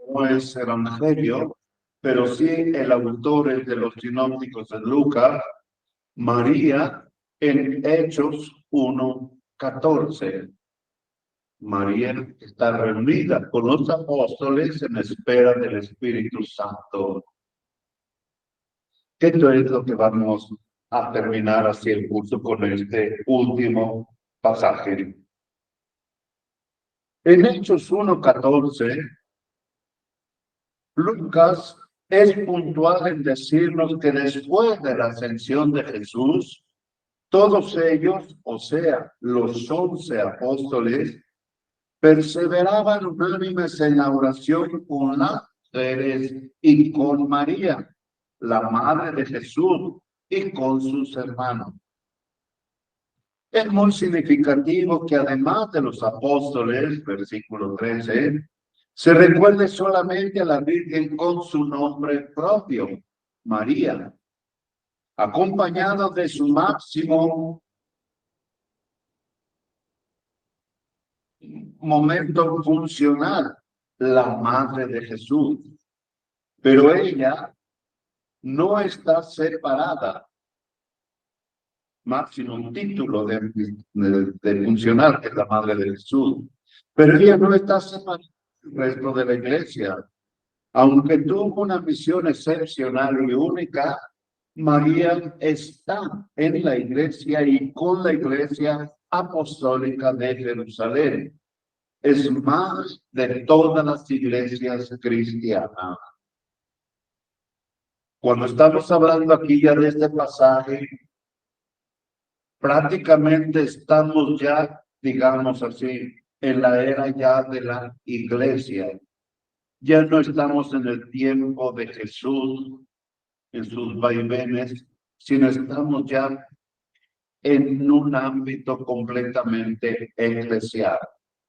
no es evangelio, pero sí el autor es de los sinópticos de Lucas, María en Hechos 1:14. María está reunida con los apóstoles en espera del Espíritu Santo. Esto es lo que vamos a terminar así el curso con este último pasaje. En Hechos 1:14, Lucas es puntual en decirnos que después de la ascensión de Jesús, todos ellos, o sea, los 11 apóstoles, perseveraban unánimes en la oración con las mujeres y con María, la madre de Jesús, y con sus hermanos. Es muy significativo que además de los apóstoles, versículo 13, se recuerde solamente a la Virgen con su nombre propio, María, acompañado de su máximo momento funcional, la Madre de Jesús. Pero ella no está separada, máximo un título de funcional, que es la Madre de Jesús. Pero ella no está separada del resto de la iglesia. Aunque tuvo una misión excepcional y única, María está en la iglesia y con la iglesia apostólica de Jerusalén. Es más de todas las iglesias cristianas. Cuando estamos hablando aquí ya de este pasaje, prácticamente estamos ya, digamos así, en la era ya de la iglesia. Ya no estamos en el tiempo de Jesús, en sus vaivenes, sino estamos ya en un ámbito completamente eclesial,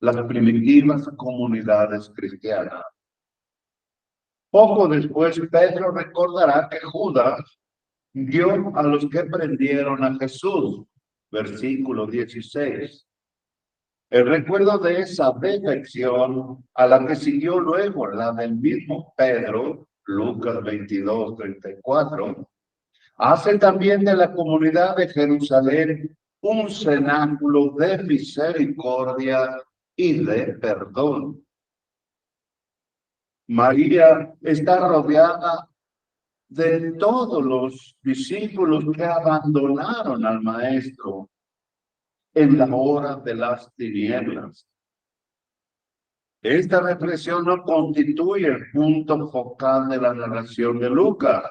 las primitivas comunidades cristianas. Poco después, Pedro recordará que Judas dio a los que prendieron a Jesús, versículo 16. El recuerdo de esa defección a la que siguió luego la del mismo Pedro, Lucas 22:34, hace también de la comunidad de Jerusalén un cenáculo de misericordia y de perdón. María está rodeada de todos los discípulos que abandonaron al Maestro en la hora de las tinieblas. Esta reflexión no constituye el punto focal de la narración de Lucas,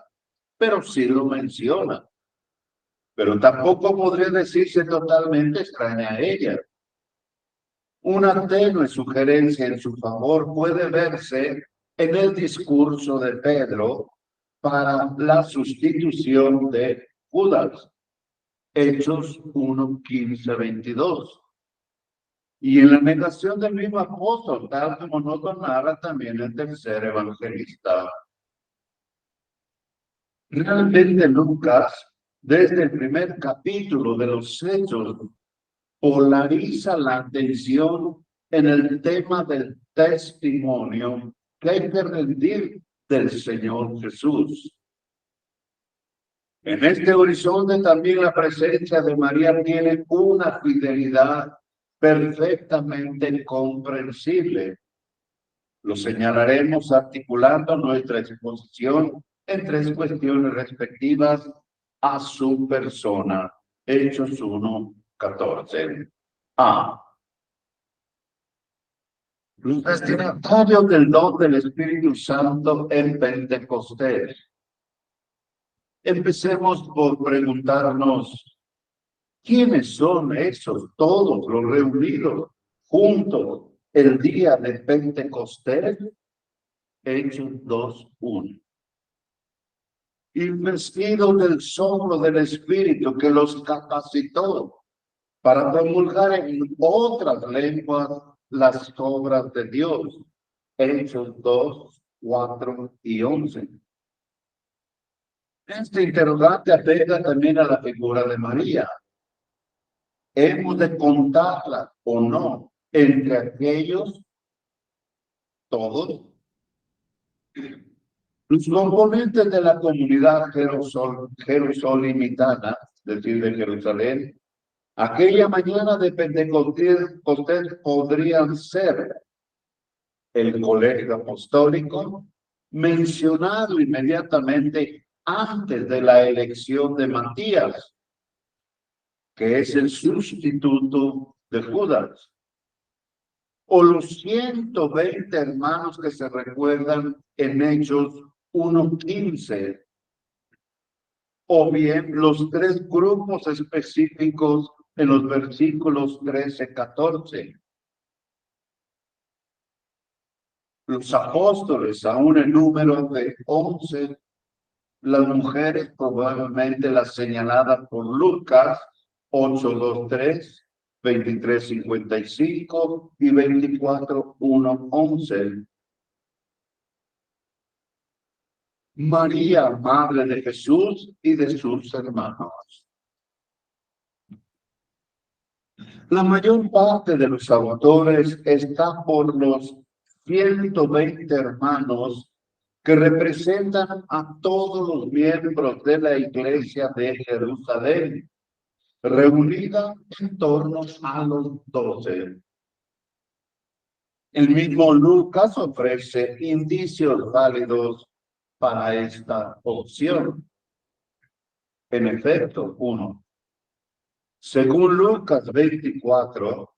pero sí lo menciona. Pero tampoco podría decirse totalmente extraña a ella. Una tenue sugerencia en su favor puede verse en el discurso de Pedro para la sustitución de Judas, Hechos 1:15-22. Y en la negación del mismo apóstol, tal como nos lo narra también el tercer evangelista. Realmente Lucas, desde el primer capítulo de los Hechos, polariza la atención en el tema del testimonio que hay que rendir del Señor Jesús. En este horizonte también la presencia de María tiene una fidelidad perfectamente comprensible. Lo señalaremos articulando nuestra exposición en tres cuestiones respectivas a su persona. Hechos 1:14. A. Los destinatarios del don del Espíritu Santo en Pentecostés. Empecemos por preguntarnos, ¿quiénes son esos todos los reunidos juntos el día de Pentecostés? Hechos 2:1. Investidos del soplo del Espíritu que los capacitó para promulgar en otras lenguas las obras de Dios. Hechos 2:4-11. Este interrogante apega también a la figura de María. ¿Hemos de contarla o no entre aquellos todos. Los componentes de la comunidad jerosolimitana, es decir, de Jerusalén, aquella mañana de Pentecostés podrían ser el colegio apostólico, mencionado inmediatamente antes de la elección de Matías, que es el sustituto de Judas, o los 120 hermanos que se recuerdan en Hechos 1:15, o bien los 3 grupos específicos en los versículos 13-14. Los apóstoles, aún en número de 11, las mujeres probablemente las señaladas por Lucas, 8:2-3, 23:55 y 24:1-11. María, madre de Jesús y de sus hermanos. La mayor parte de los autores está por los 120 hermanos que representan a todos los miembros de la iglesia de Jerusalén, reunida en torno a los 12. El mismo Lucas ofrece indicios válidos para esta opción. En efecto, 1. Según Lucas 24,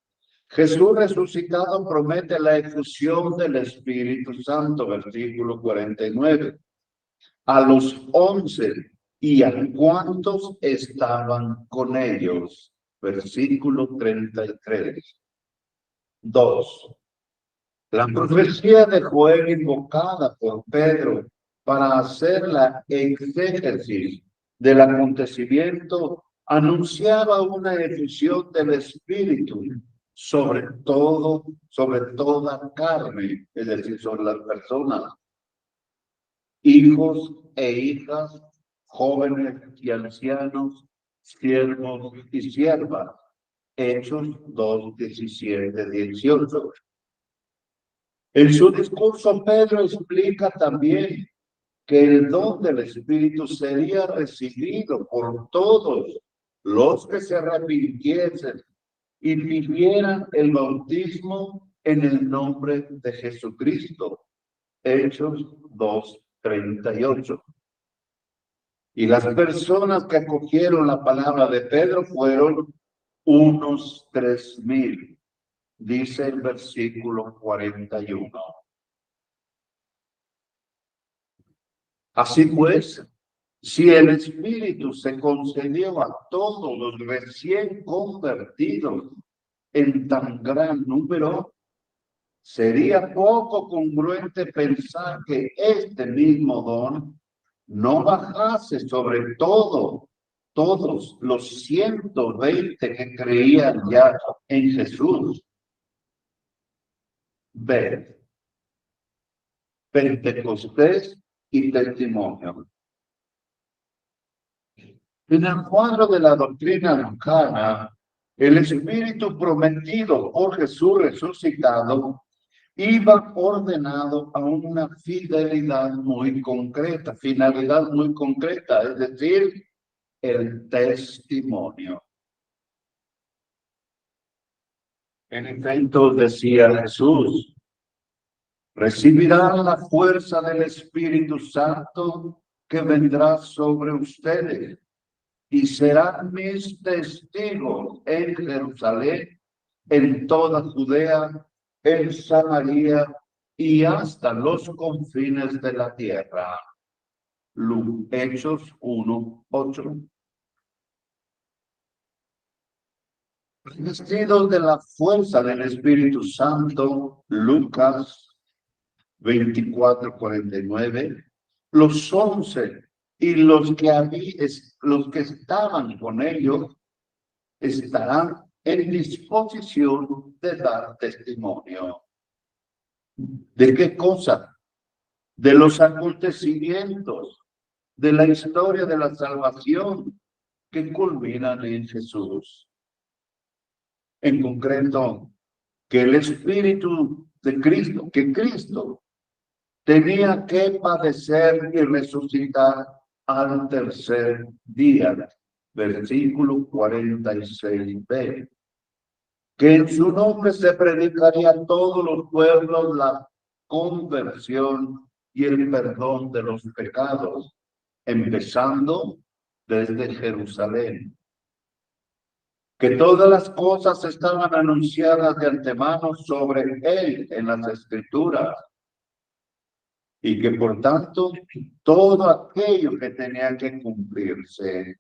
Jesús resucitado promete la efusión del Espíritu Santo, versículo 49, a los 11 y a cuantos estaban con ellos, versículo 33. 2. La profecía de Joel invocada por Pedro para hacer la exégesis del acontecimiento anunciaba una efusión del Espíritu sobre toda carne, es decir, sobre las personas, hijos e hijas, jóvenes y ancianos, siervos y siervas. Hechos 2:17-18. En su discurso, Pedro explica también que el don del Espíritu sería recibido por todos los que se arrepintiesen y pidieran el bautismo en el nombre de Jesucristo. Hechos 2:38. Y las personas que acogieron la palabra de Pedro fueron unos 3,000, dice el versículo 41. Así pues, si el Espíritu se concedió a todos los recién convertidos en tan gran número, sería poco congruente pensar que este mismo don no bajase sobre todos los 120 que creían ya en Jesús. Ver Pentecostés y testimonio. En el cuadro de la doctrina lucana, el Espíritu prometido por Jesús resucitado iba ordenado a una finalidad muy concreta, es decir, el testimonio. En efecto, decía Jesús, recibirán la fuerza del Espíritu Santo que vendrá sobre ustedes y serán mis testigos en Jerusalén, en toda Judea, en Samaria y hasta los confines de la tierra. Hechos 1:8. Revestidos de la fuerza del Espíritu Santo, Lucas 24:49, los 11 y los que estaban con ellos estarán en disposición de dar testimonio. ¿De qué cosa? De los acontecimientos, de la historia de la salvación que culminan en Jesús. En concreto, que el Espíritu de Cristo, que Cristo tenía que padecer y resucitar al tercer día. Versículo 46b. Que en su nombre se predicaría a todos los pueblos la conversión y el perdón de los pecados, empezando desde Jerusalén. Que todas las cosas estaban anunciadas de antemano sobre él en las Escrituras, y que por tanto todo aquello que tenía que cumplirse.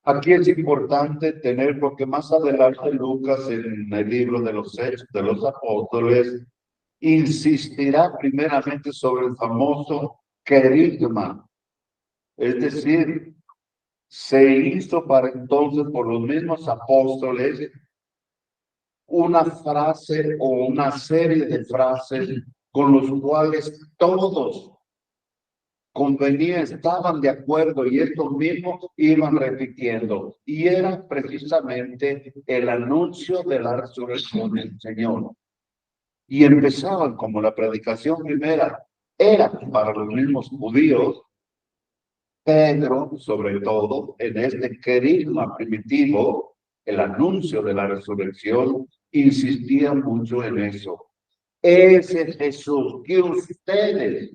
Aquí es importante tener, porque más adelante Lucas en el libro de los Hechos de los Apóstoles insistirá primeramente sobre el famoso querigma, es decir, se hizo para entonces por los mismos apóstoles una frase o una serie de frases con los cuales todos estaban de acuerdo y estos mismos iban repitiendo. Y era precisamente el anuncio de la resurrección del Señor. Y empezaban como la predicación primera era para los mismos judíos. Pedro, sobre todo, en este querigma primitivo, el anuncio de la resurrección, insistía mucho en eso. Ese Jesús que ustedes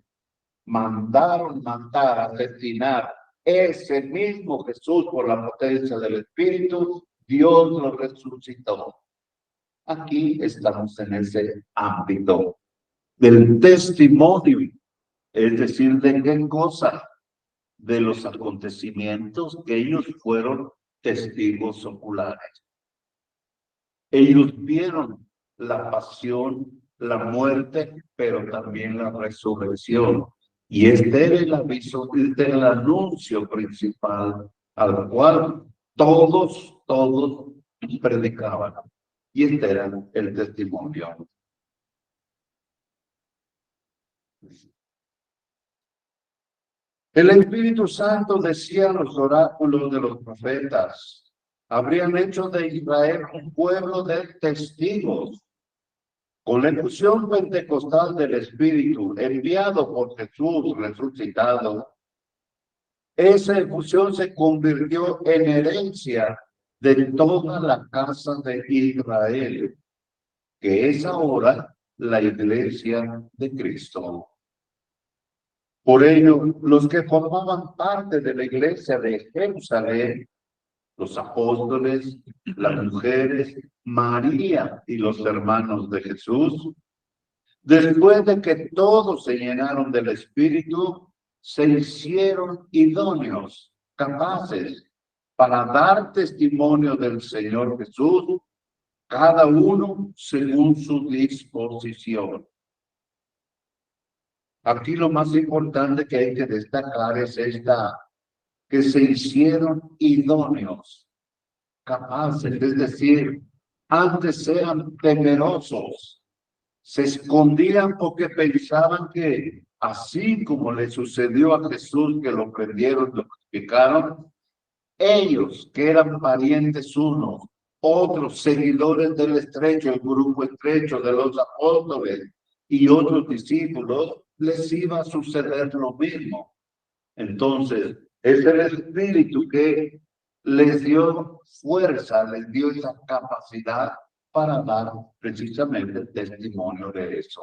mandaron matar, asesinar, ese mismo Jesús por la potencia del Espíritu, Dios lo resucitó. Aquí estamos en ese ámbito del testimonio, es decir, ¿de qué cosa? De los acontecimientos que ellos fueron testigos oculares. Ellos vieron la pasión, la muerte, pero también la resurrección. Y este era el aviso, este era el anuncio principal al cual todos predicaban. Y este era el testimonio. El Espíritu Santo decía los oráculos de los profetas, habrían hecho de Israel un pueblo de testigos. Con la efusión pentecostal del Espíritu enviado por Jesús resucitado, esa efusión se convirtió en herencia de toda la casa de Israel, que es ahora la iglesia de Cristo. Por ello, los que formaban parte de la iglesia de Jerusalén, los apóstoles, las mujeres, María y los hermanos de Jesús, después de que todos se llenaron del Espíritu, se hicieron idóneos, capaces, para dar testimonio del Señor Jesús, cada uno según su disposición. Aquí lo más importante que hay que destacar es que se hicieron idóneos, capaces, es decir, antes eran temerosos, se escondían porque pensaban que así como le sucedió a Jesús que lo prendieron, lo crucificaron, ellos que eran parientes unos, otros seguidores del estrecho, el grupo estrecho de los apóstoles y otros discípulos, les iba a suceder lo mismo. Entonces, es el Espíritu que les dio fuerza, les dio esa capacidad para dar precisamente testimonio de eso.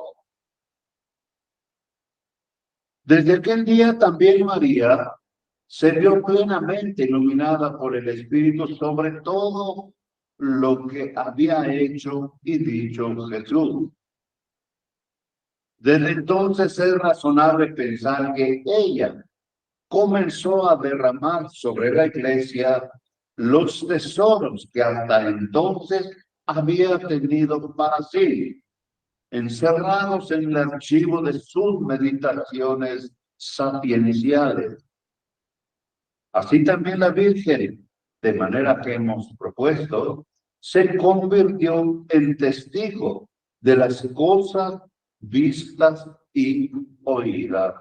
Desde aquel día también María se vio plenamente iluminada por el Espíritu sobre todo lo que había hecho y dicho Jesús. Desde entonces es razonable pensar que ella comenzó a derramar sobre la iglesia los tesoros que hasta entonces había tenido para sí, encerrados en el archivo de sus meditaciones sapienciales. Así también la Virgen, de manera que hemos propuesto, se convirtió en testigo de las cosas vistas y oídas.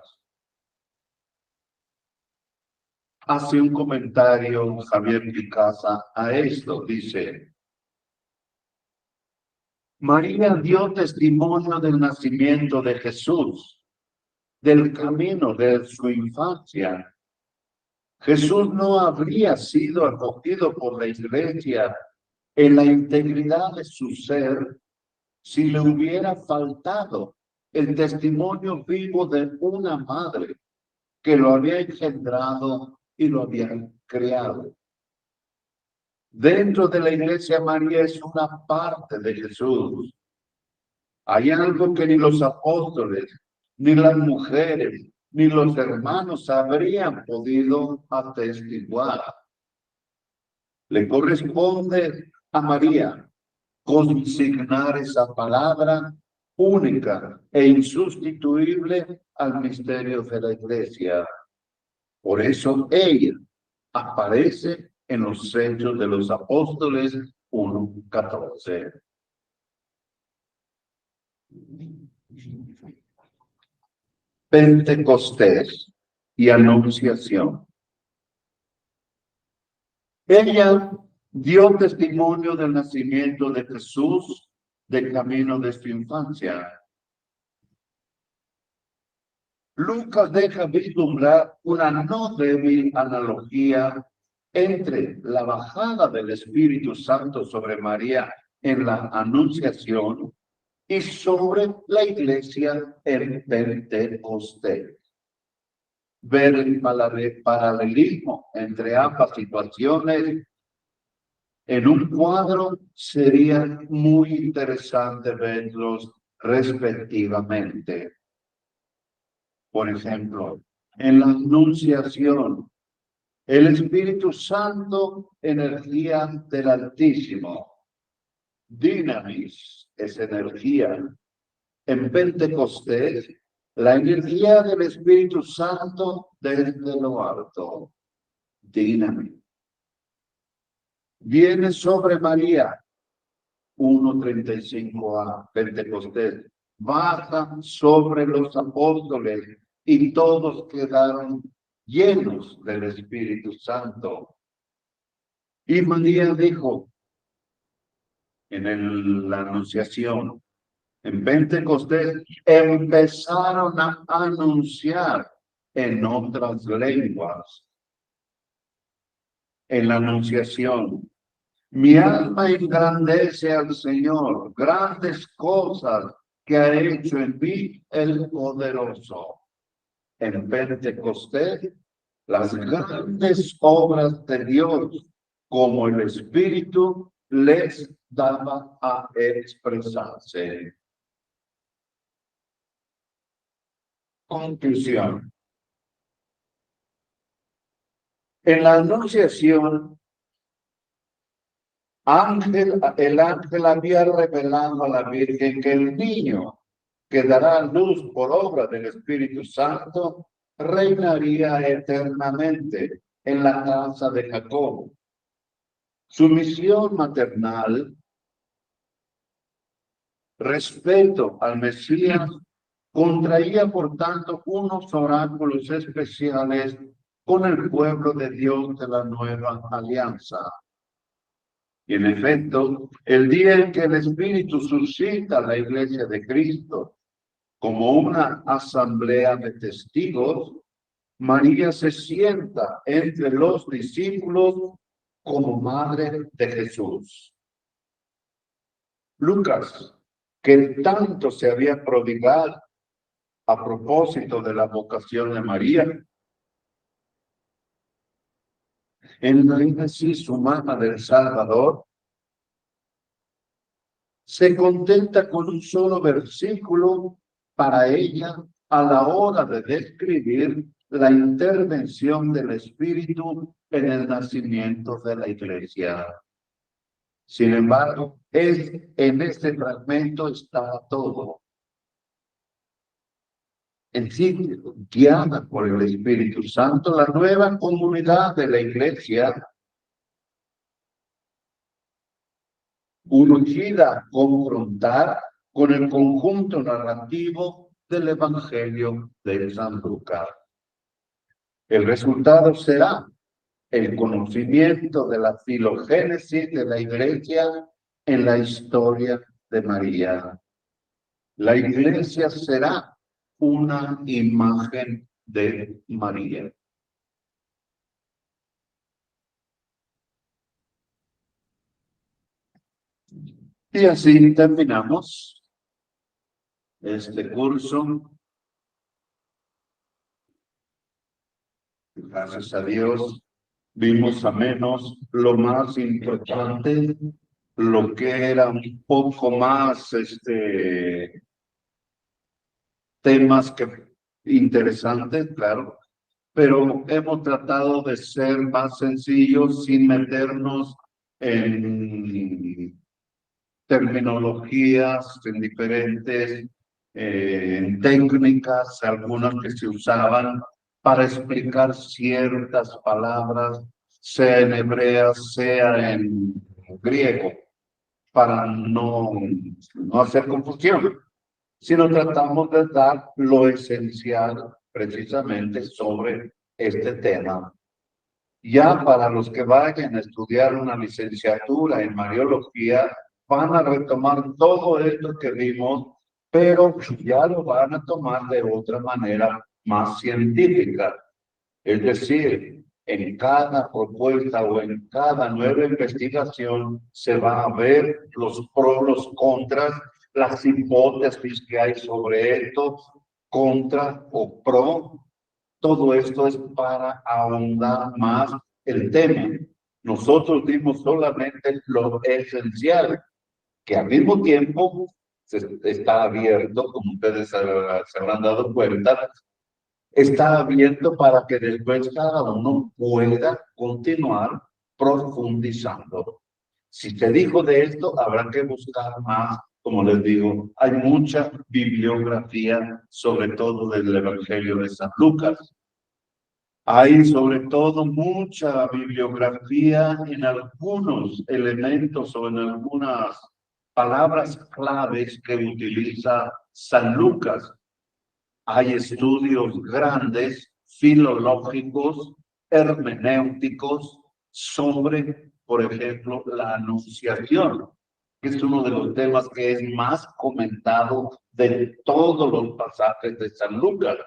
Hace un comentario Javier Picasa a esto, dice: María dio testimonio del nacimiento de Jesús, del camino de su infancia. Jesús no habría sido acogido por la iglesia en la integridad de su ser si le hubiera faltado el testimonio vivo de una madre que lo había engendrado y lo había creado. Dentro de la iglesia, María es una parte de Jesús. Hay algo que ni los apóstoles, ni las mujeres, ni los hermanos habrían podido atestiguar. Le corresponde a María consignar esa palabra única e insustituible al misterio de la iglesia. Por eso ella aparece en los Hechos de los Apóstoles 1:14. Pentecostés y Anunciación. Ella dio testimonio del nacimiento de Jesús, del camino de su infancia. Lucas deja vislumbrar una no débil analogía entre la bajada del Espíritu Santo sobre María en la Anunciación y sobre la iglesia en Pentecostés. Ver el paralelismo entre ambas situaciones en un cuadro sería muy interesante verlos respectivamente. Por ejemplo, en la Anunciación, el Espíritu Santo, energía del Altísimo. Dinamis es energía. En Pentecostés, la energía del Espíritu Santo desde lo alto. Dinamis. Viene sobre María, 1:35a, Pentecostés. Baja sobre los apóstoles y todos quedaron llenos del Espíritu Santo. Y María dijo en la Anunciación, en Pentecostés, empezaron a anunciar en otras lenguas. En la Anunciación, mi alma engrandece al Señor, grandes cosas que ha hecho en mí el Poderoso. En Pentecostés, las grandes obras de Dios, como el Espíritu les daba a expresarse. Conclusión. En la Anunciación, el ángel había revelado a la Virgen que el niño que dará luz por obra del Espíritu Santo reinaría eternamente en la casa de Jacob. Su misión maternal, respeto al Mesías, contraía por tanto unos oráculos especiales con el pueblo de Dios de la nueva alianza. Y en efecto, el día en que el Espíritu suscita a la Iglesia de Cristo como una asamblea de testigos, María se sienta entre los discípulos como madre de Jesús. Lucas, que tanto se había prodigado a propósito de la vocación de María, en la Génesis humana del Salvador, se contenta con un solo versículo para ella a la hora de describir la intervención del Espíritu en el nacimiento de la Iglesia. Sin embargo, en este fragmento está todo. En sí, guiada por el Espíritu Santo, la nueva comunidad de la Iglesia, urgida a confrontar con el conjunto narrativo del Evangelio de San Lucas. El resultado será el conocimiento de la filogénesis de la Iglesia en la historia de María. La iglesia será una imagen de María. Y así terminamos este curso. Gracias a Dios, vimos a menos lo más importante, lo que era un poco más temas que interesantes, claro, pero hemos tratado de ser más sencillos sin meternos en terminologías, en diferentes técnicas, algunas que se usaban para explicar ciertas palabras, sea en hebreas, sea en griego, para no hacer confusión, sino tratamos de dar lo esencial precisamente sobre este tema. Ya para los que vayan a estudiar una licenciatura en Mariología, van a retomar todo esto que vimos, pero ya lo van a tomar de otra manera más científica. Es decir, en cada propuesta o en cada nueva investigación se va a ver los pros, los contras, las hipótesis que hay sobre esto, contra o pro. Todo esto es para ahondar más el tema. Nosotros dimos solamente lo esencial, que al mismo tiempo está abierto, como ustedes se habrán dado cuenta, está abierto para que después cada uno pueda continuar profundizando. Si te dijo de esto, habrá que buscar más. Como les digo, hay mucha bibliografía, sobre todo del Evangelio de San Lucas. Hay sobre todo mucha bibliografía en algunos elementos o en algunas palabras claves que utiliza San Lucas. Hay estudios grandes, filológicos, hermenéuticos, sobre, por ejemplo, la anunciación, que es uno de los temas que es más comentado de todos los pasajes de San Lucas.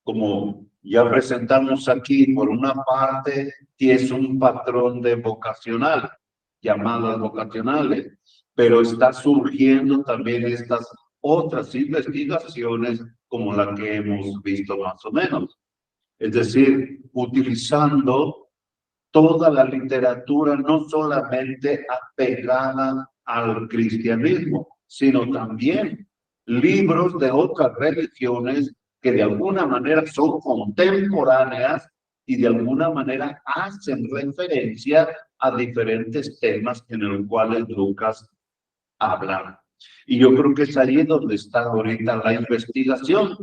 Como ya presentamos aquí, por una parte, es un patrón de vocacional, llamadas vocacionales, pero está surgiendo también estas otras investigaciones como la que hemos visto más o menos. Es decir, utilizando toda la literatura no solamente apegada al cristianismo, sino también libros de otras religiones que de alguna manera son contemporáneas y de alguna manera hacen referencia a diferentes temas en los cuales Lucas habla. Y yo creo que es ahí donde está ahorita la investigación.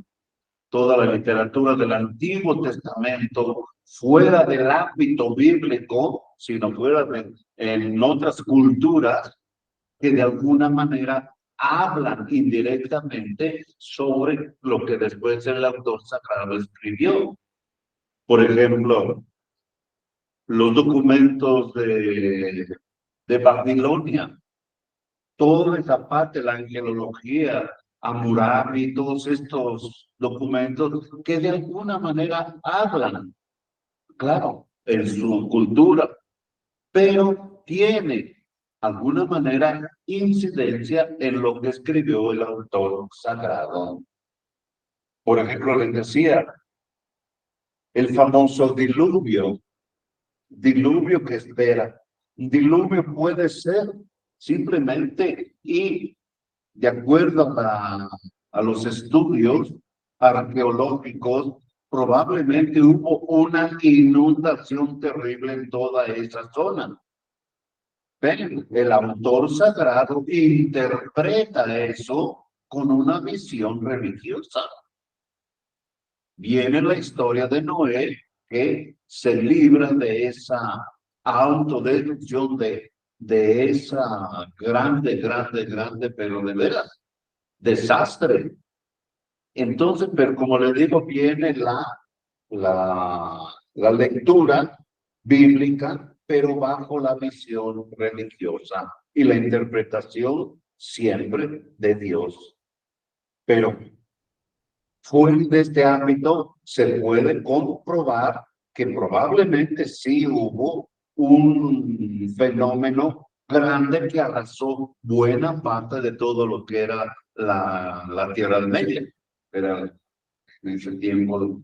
Toda la literatura del Antiguo Testamento, fuera del ámbito bíblico, sino fuera en otras culturas que de alguna manera hablan indirectamente sobre lo que después el autor sagrado escribió. Por ejemplo, los documentos de Babilonia, toda esa parte, la angelología, Hammurabi, todos estos documentos que de alguna manera hablan, claro, en su cultura, pero tiene alguna manera incidencia en lo que escribió el autor sagrado. Por ejemplo, les decía, el famoso diluvio que espera. Un diluvio puede ser simplemente, y de acuerdo a los estudios arqueológicos, probablemente hubo una inundación terrible en toda esa zona. Pero el autor sagrado interpreta eso con una visión religiosa. Viene la historia de Noé, que se libra de esa autodestrucción, de esa grande, pero de veras, desastre. Entonces, pero como les digo, viene la lectura bíblica, pero bajo la visión religiosa y la interpretación siempre de Dios. Pero fuera de este ámbito se puede comprobar que probablemente sí hubo un fenómeno grande que arrasó buena parte de todo lo que era la Tierra Media. Era en ese tiempo,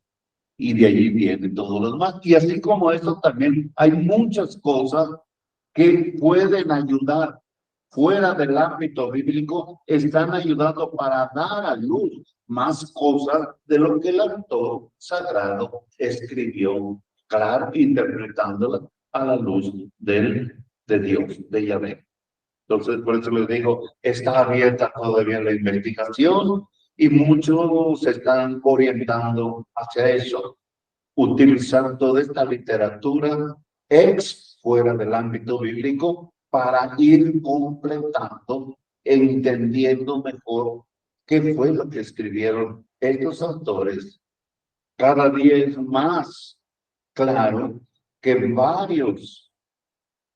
y de allí viene todo lo demás. Y así como eso también hay muchas cosas que pueden ayudar fuera del ámbito bíblico, están ayudando para dar a luz más cosas de lo que el autor sagrado escribió, claro, interpretándola a la luz de Dios, de Yahvé. Entonces, por eso les digo, está abierta todavía la investigación y muchos se están orientando hacia eso, utilizar toda esta literatura fuera del ámbito bíblico para ir completando, entendiendo mejor qué fue lo que escribieron estos autores. Cada día es más claro que varios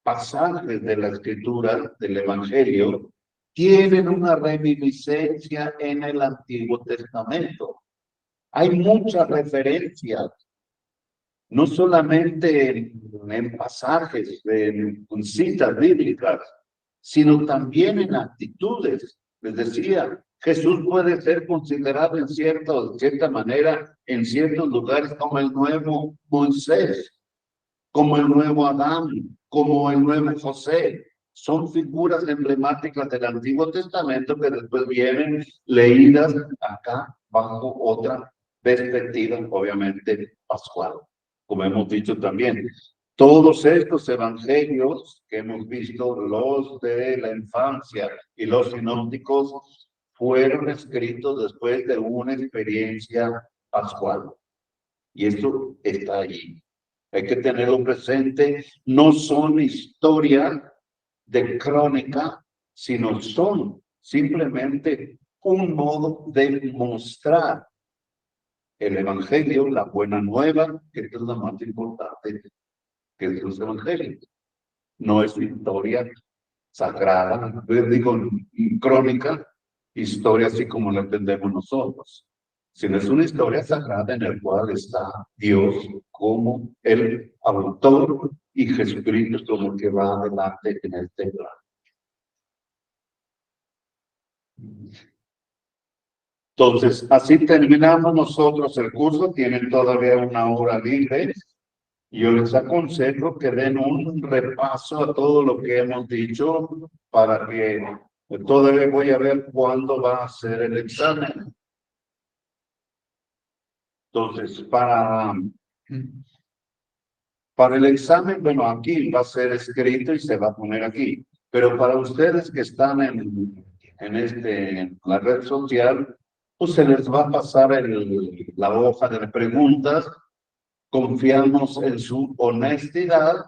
pasajes de la escritura del Evangelio tienen una reminiscencia en el Antiguo Testamento. Hay muchas referencias, no solamente en pasajes, en citas bíblicas, sino también en actitudes. Les decía, Jesús puede ser considerado en cierta manera, en ciertos lugares, como el nuevo Moisés, como el nuevo Adán, como el nuevo José. Son figuras emblemáticas del Antiguo Testamento que después vienen leídas acá bajo otra perspectiva, obviamente pascual. Como hemos dicho también, todos estos evangelios que hemos visto, los de la infancia y los sinópticos, fueron escritos después de una experiencia pascual. Y esto está allí. Hay que tenerlo presente. No son historias de crónica, sino son simplemente un modo de mostrar el evangelio, la buena nueva, que es lo más importante que es los evangelios. No es historia sagrada, digo, crónica, historia así como la entendemos nosotros, sino es una historia sagrada en la cual está Dios como el autor y Jesucristo como el que va adelante en este plan. Entonces, así terminamos nosotros el curso. Tienen todavía una hora libre. Yo les aconsejo que den un repaso a todo lo que hemos dicho para que todavía voy a ver cuándo va a ser el examen. Entonces, para el examen, bueno, aquí va a ser escrito y se va a poner aquí. Pero para ustedes que están en la red social, pues se les va a pasar la hoja de preguntas. Confiamos en su honestidad,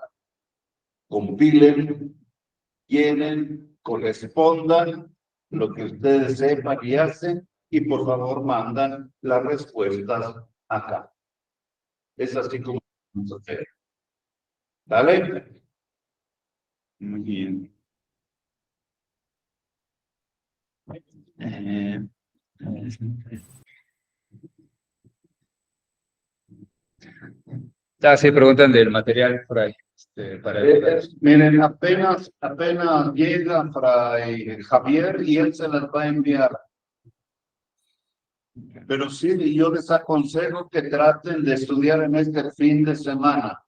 compilen, llenen, correspondan lo que ustedes sepan y hacen, y por favor mandan las respuestas acá. Es así como vamos a hacer. ¿Dale? Muy bien. Se preguntan del material por ahí. Para Miren, apenas llega Fray Javier y él se las va a enviar. Pero sí, yo les aconsejo que traten de estudiar en este fin de semana,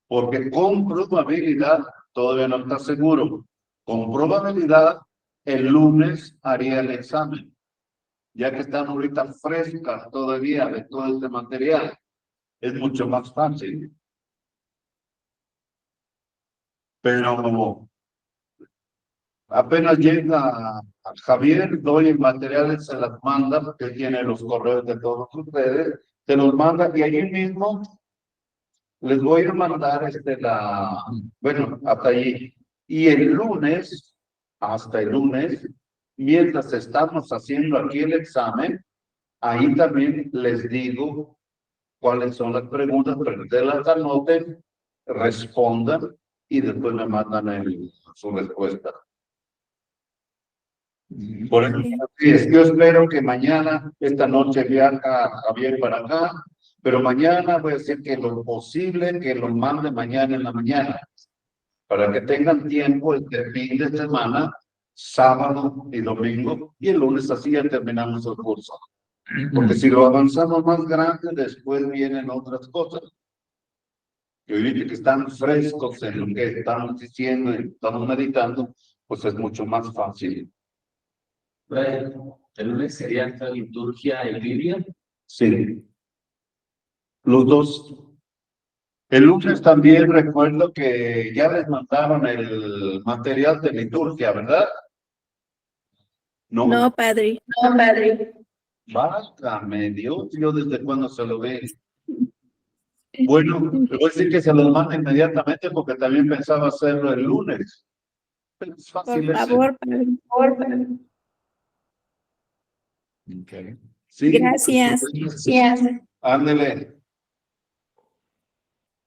porque con probabilidad, todavía no está seguro, con probabilidad el lunes haría el examen, ya que están ahorita frescas todavía de todo este material. Es mucho más fácil. Pero apenas llega a Javier, doy el material, se las manda, porque tiene los correos de todos ustedes, se los manda y allí mismo les voy a mandar bueno, hasta allí. Y el lunes, hasta el lunes, mientras estamos haciendo aquí el examen, ahí también les digo cuáles son las preguntas, para que ustedes las anoten, respondan y después me mandan su respuesta. Por eso, así es, yo espero que mañana, esta noche viaja Javier para acá, pero mañana voy a decir que lo posible que lo mande mañana en la mañana, para que tengan tiempo este fin de semana, sábado y domingo, y el lunes así ya terminamos el curso. Porque si lo avanzamos más grande, después vienen otras cosas. Y ahorita que están frescos en lo que estamos diciendo y estamos meditando, pues es mucho más fácil. El lunes sería la liturgia y Biblia. Sí. Los dos. El lunes también recuerdo que ya les mandaron el material de liturgia, ¿verdad? No, padre. Válgame Dios, yo desde cuándo se lo ve. Bueno, le voy a decir que se los manda inmediatamente porque también pensaba hacerlo el lunes. Pero es Por fácil ese. favor, padre. Okay. Sí, Gracias. ándele.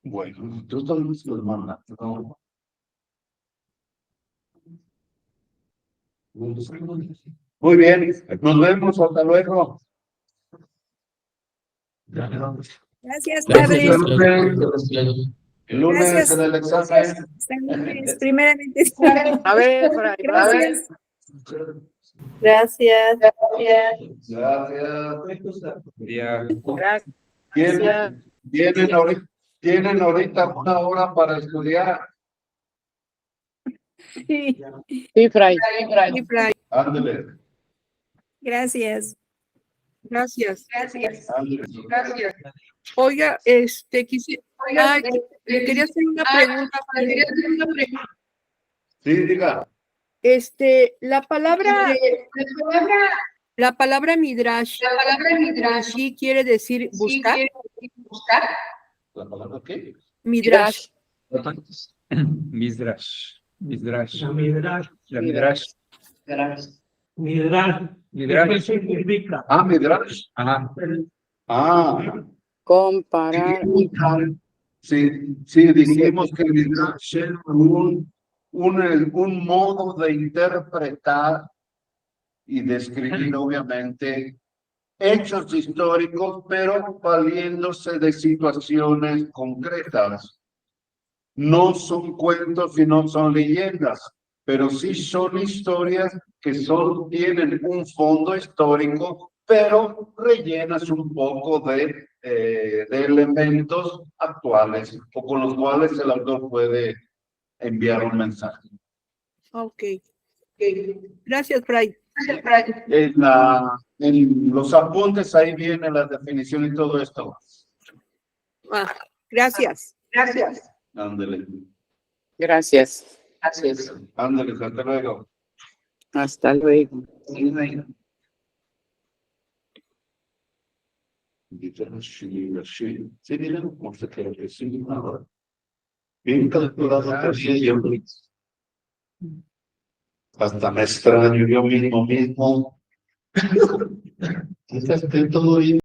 Bueno, tú también se los mandas, ¿no? Muy bien, nos vemos, hasta luego. Gracias, padre. El lunes Gracias. en el examen. Hasta el lunes, primeramente. A ver, Fray, Gracias. Gracias. Gracias. Ya. Gracias. Tienen ahorita una hora para estudiar. Sí, Sí, Fray. sí, Fray. Ándele. Gracias. Gracias. Ándele. Oiga, le quería hacer una pregunta. Sí, diga. La palabra midrash, sí quiere decir buscar. ¿La palabra qué? Midrash. Midrash. Midrash. La Midrash. La Midrash. Midrash. Midrash. ¿Qué significa? Ah, Midrash. Ajá. Ah, Comparar. sí, dijimos que el Midrash era un modo de interpretar y describir, obviamente, hechos históricos, pero valiéndose de situaciones concretas. No son cuentos y no son leyendas, pero sí son historias que tienen un fondo histórico, pero rellenas un poco de elementos actuales o con los cuales el autor puede enviar un mensaje. Ok. Gracias, Fray. En los apuntes ahí viene la definición y todo esto. Gracias. Ándale. Gracias. Ándale, hasta luego. Hasta luego. Sí, miren, como se quiere decir. Bien calculado. Hasta me extraño yo mismo. Todo bien.